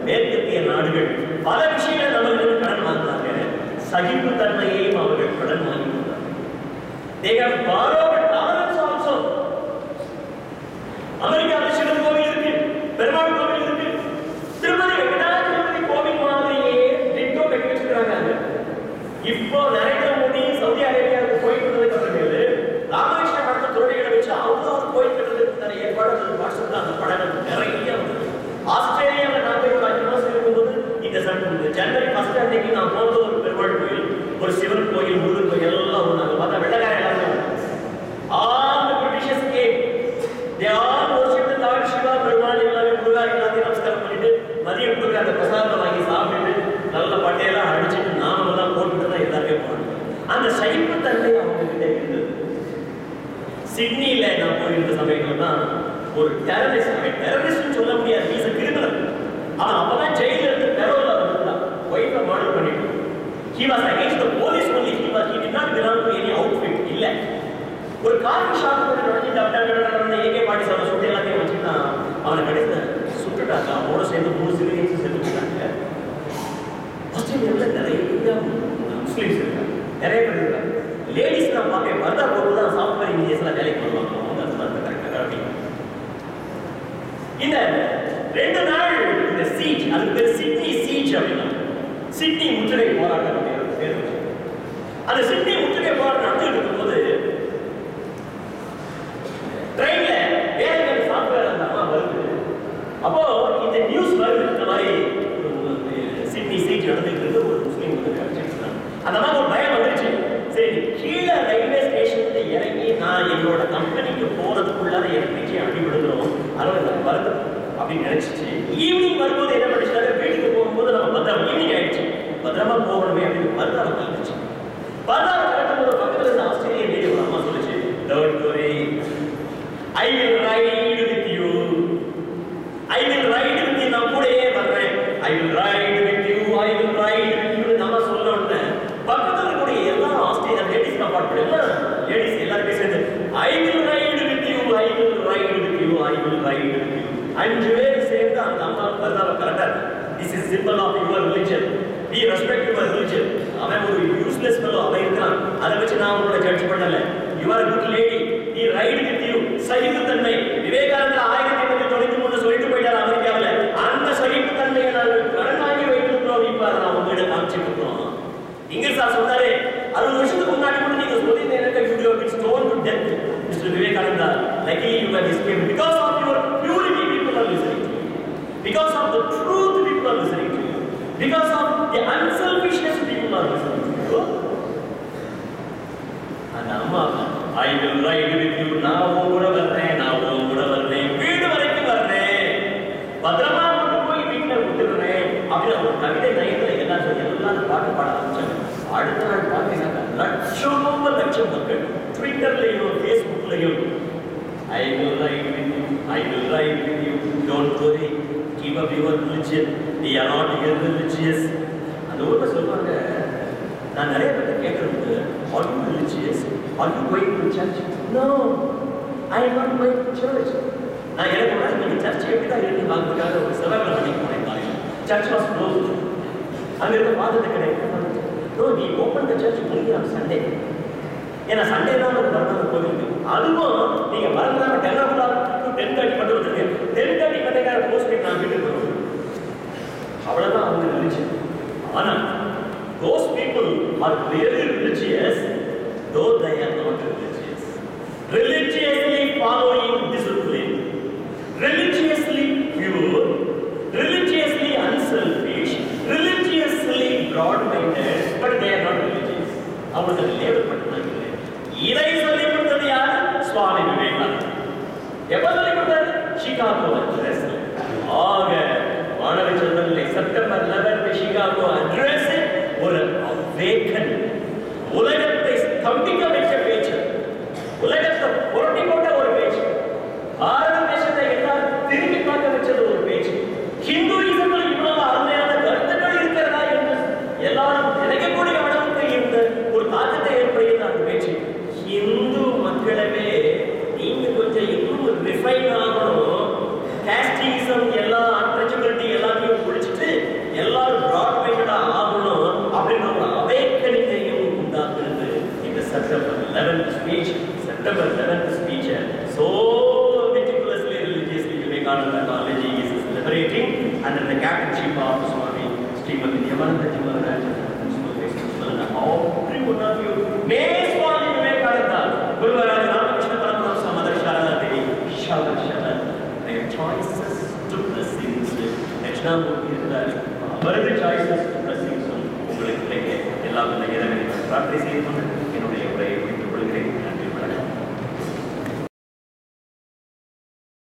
மேற்கத்திய நாடுகள் பல விஷயங்கள் நமக்கு கடன் வாங்கினாங்க, சகிப்புத்தன்மையையும் அவர்கள் கடன் வாங்கி கொடுத்தாங்க. They have borrowed tolerance also. அமெரிக்காவில் சிவன் கோவில் இருக்கு, பெருமாள் கோவில் இருக்கு, திருமதி வெங்கடாஜலபதி கோவில் மாதிரியே டிட்டோ கட்டி வச்சிருக்காங்க. இப்போ நரேந்திர மோடி சவுதி அரேபியாவுக்கு போயிட்டு வந்ததுக்கு அப்புறமேலு ராமகிருஷ்ண மடத்தை துறவிகளை வச்சு அவங்க ஒரு கோயில் கட்டுறதுக்கு ஏற்பாடு வாட்ஸ்அப்ல அந்த படங்கள் நிறைய வந்து. ஆஸ்திரேலியாவில் நான் போய் 5 மாசம் இருக்கும்போது இந்த ஜனவரி 1 அன்னைக்கு நான் போனது ஒரு பெருமாள் கோயில், ஒரு சிவன் கோயில், முருகன் கோயில் எல்லாம் நாங்கள் பார்த்தா வெள்ளக்கார எல்லாமே all the British came. They all worship the Lord Shiva, Perumal எல்லாமே முருகா எல்லாத்தையும் நமஸ்காரம் பண்ணிட்டு மதியம் கொடுக்குற அந்த பிரசாதத்தை வாங்கி சாப்பிட்டு நல்ல பட்டையெல்லாம் அடிச்சுட்டு நாமெல்லாம் போட்டுட்டு தான் எல்லாருமே போனாங்க. அந்த சைவத்தன்மை அவங்க கிட்ட இருந்தது. சிட்னியில நான் போயிருந்த சமயத்துல தான் ஒரு டெரரிஸ்ட் சொல்ல முடியாது, வீச கிரிமினல். அவன் அப்பதான் ஜெயில இருந்து பெரோல்ல வந்தான், ஒய்ஃபை மர்டர் பண்ணிட்டு. He was against the police only. He did not belong to any outfit. இல்ல ஒரு காஃபி ஷாப் கூட நுழைஞ்சு டப்டா AK-47 சுட்டு எல்லாத்தையும் வச்சுட்டான். அவனை கடைசியில சுட்டுட்டாங்க. அவனோட சேர்ந்து 3 சிவிலியன்ஸ் செத்து போட்டாங்க. ஆஸ்திரேலியாவில் நிறைய முஸ்லிம்ஸ் இருக்காங்க, நிறைய பேர் இருக்காங்க. லேடிஸ் நான் பார்க்க பர்தா போட்டு தான் சாஃப்ட்வேர் இன்ஜினியர்ஸ்லாம் வேலைக்கு வருவாங்க. அவங்க அந்த கரெக்டாக அப்படின்னு இந்த 2 நாள் இந்த சீஜ், அதுக்கு பேர் சிட்னி சீஜ் அப்படின்னா சிட்னி முற்றுகை போராட்டம் அப்படின்னு பேர் வச்சு. அந்த சிட்னி முற்றுகை போராட்டம் நடந்துட்டு இருக்கும்போது ட்ரெயின்ல வேற சாஃப்ட்வேர் அந்த அம்மா வருது. அப்போ இந்த நியூஸ் வருது, இந்த மாதிரி சிட்னி சீஜ் நடந்துட்டு இருக்கு, ஒரு முஸ்லீம் வந்து கிடைச்சிருக்காங்க. அந்த மாதிரி ஒரு பயம் வந்துருச்சு. சரி, கீழே ரயில்வே ஸ்டேஷன்ல இறங்கி நான் என்னோட கம்பெனிக்கு போறதுக்குள்ளார எனக்கு நிச்சயம் அடிபடுகிறோம், அதனால வருது அப்படின்னு நினைச்சிச்சு. ஈவினிங் வரும்போது என்ன பண்ணிச்சாரு, வீட்டுக்கு போகும்போது நம்ம பத்திரம் ஈவினிங் ஆயிடுச்சு, பத்திரமா போகணுமே அப்படின்னு பர்தாவை கலந்துச்சு. பர்தாவை கலக்கும்போது பக்கத்துல இருந்த ஆஸ்திரேலிய ரேடியோ அம்மா சொல்லிச்சு, don't worry, I will ride with you, I will ride with you, நான் கூடயே வர்றேன், I will ride with you, I will ride with you நம்ம சொல்லணும்னு பக்கத்துல கூடிய எல்லா ஆஸ்திரேலியா லேடிஸ் கம்பார்ட்மெண்ட் எல்லாம் லேடிஸ் எல்லாருமே சேர்ந்து I will ride with you, I will ride with you, I will ride with you. 5 பேர் சேர்ந்து அந்த அம்மா பர்தாவை கலட்டாரு. This is symbol of your religion, be respect your religion. அவன் ஒரு useless fellow அவன் இருக்கான். அதை வச்சு நான் உங்களை ஜட்ஜ் பண்ணல. You are a good lady. He ride with you. சகிப்புத்தன்மை. விவேகானந்தர் 1893 சொல்லிட்டு போயிட்டார் அமெரிக்காவில். அந்த சகிப்புத்தன்மையை நாங்கள் கடன் வாங்கி வைத்திருக்கிறோம். இப்ப நான் உங்களிடம் காமிச்சிட்டு இருக்கிறோம். இங்க சார் சொன்னாரு 60 வருஷத்துக்கு முன்னாடி கூட நீங்க சொல்லியிருந்த எனக்கு you have been stoned to death, Mr. Vivekananda. Luckily you have escaped because of your purity. People are listening to you. Because of the truth, people are listening to you. Because of the unselfishness, people are listening to you. And Amma, I will ride with you. நான் உங்களோட வரேன், நான் உங்களோட வரேன், வீடு வரைக்கும் வரேன், பத்திரமா கொண்டு போய் வீட்டில் விட்டுறேன் அப்படின்னு ஒரு கவிதை நயத்தில் எல்லாம் பாட்டு பாட ஆரம்பிச்சாங்க. அடுத்த நாள் பார்த்தீங்கன்னா லட்சம் மக்கள் ட்விட்டர்லையும் ஃபேஸ்புக்லையும் I will ride with you, I will ride with you, don't worry, give up your religion, we are not irreligious. அந்த ஊர்ல சொல்லுவாங்க, நான் நிறைய பேர் கேட்கறது, are you religious? Are you going to church? No, I am not going to church. நான் எனக்கு முன்னாடி நீங்கள் சர்ச் எப்படி தான் இருந்து வாங்குறதுக்காக ஒரு செலவில் பண்ணி போனேன் காலையில். Search was close. அங்கே இருக்க பார்த்தது கிடையாது. No, we opened the church only on Sunday. ஏன்னா சண்டே தான் ஒரு மரணம் கோவிலுக்கு. அதுவும் நீங்க மறந்துடாம 10 o'clock to 10:30 மட்டும் வச்சிருக்கேன். 10:30 மணிக்கார போஸ்ட் பண்ணி நான் வீட்டுக்கு வருவேன். அவ்வளவுதான் அவங்க ரிலிஜியன். ஆனா those people are really religious, though they are not religious. Religiously following discipline, religiously pure, religiously unselfish, religiously broad-minded, but they are not religious. அவங்களுக்கு லேபிள் பண்ணாங்க. இதை சொல்லிக் கொடுத்தது யார்? சுவாமி விவேகானந்தர். எப்ப சொல்லிக் கொடுத்தாரு? Chicago address. ஆக மாணவ செல்வங்களே, செப்டம்பர் 11 சிகாகோ அட்ரஸ் ஒரு அவேக்கன், உலகத்தை ஸ்தம்பிக்க வைக்க பேச்சு, உலகத்தை புரட்டி போட்ட ஒரு பேச்சு, பாரத தேசத்தை எல்லாரும் திரும்பி பார்க்க வச்சது ஒரு பேச்சு. ஹிந்துயிசத்தில் இவ்வளவு அருமையான கருத்துக்கள் இருக்கிறதா என்று எல்லாரும் நினைக்கக்கூடிய அளவுக்கு இந்த ஒரு தாக்கத்தை ஏற்படுகிறது அந்த பேச்சு. இந்து மக்களவே நீங்க கொஞ்சம் இன்னும் ரிஃபைன் ஆகணும், காஸ்டிசம் எல்லாம் அன்டச்சபிலிட்டி எல்லாத்தையும் குடிச்சிட்டு எல்லாரும் பிராட் மைண்டடா ஆகணும் அப்படின்ற ஒரு அவேக்கனிங்கையும் உண்டாக்குறது இந்த September 11th speech. September 11th speech so meticulously religiously Vivekananda College is celebrating under the captainship of Swami Srimati Nyamanandaji Maharaj. Every one of you may Swami Vivekananda, Guru Maharaj Ramakrishna Paramahamsa, Mother Sharada Devi, Shala Shala, their choices to blessings. Dachinamurti இருந்தார். அவரது choices to blessings உங்களுக்கு கிடைக்க எல்லாம் இறைவனை பிரார்த்தனை செய்து கொண்டு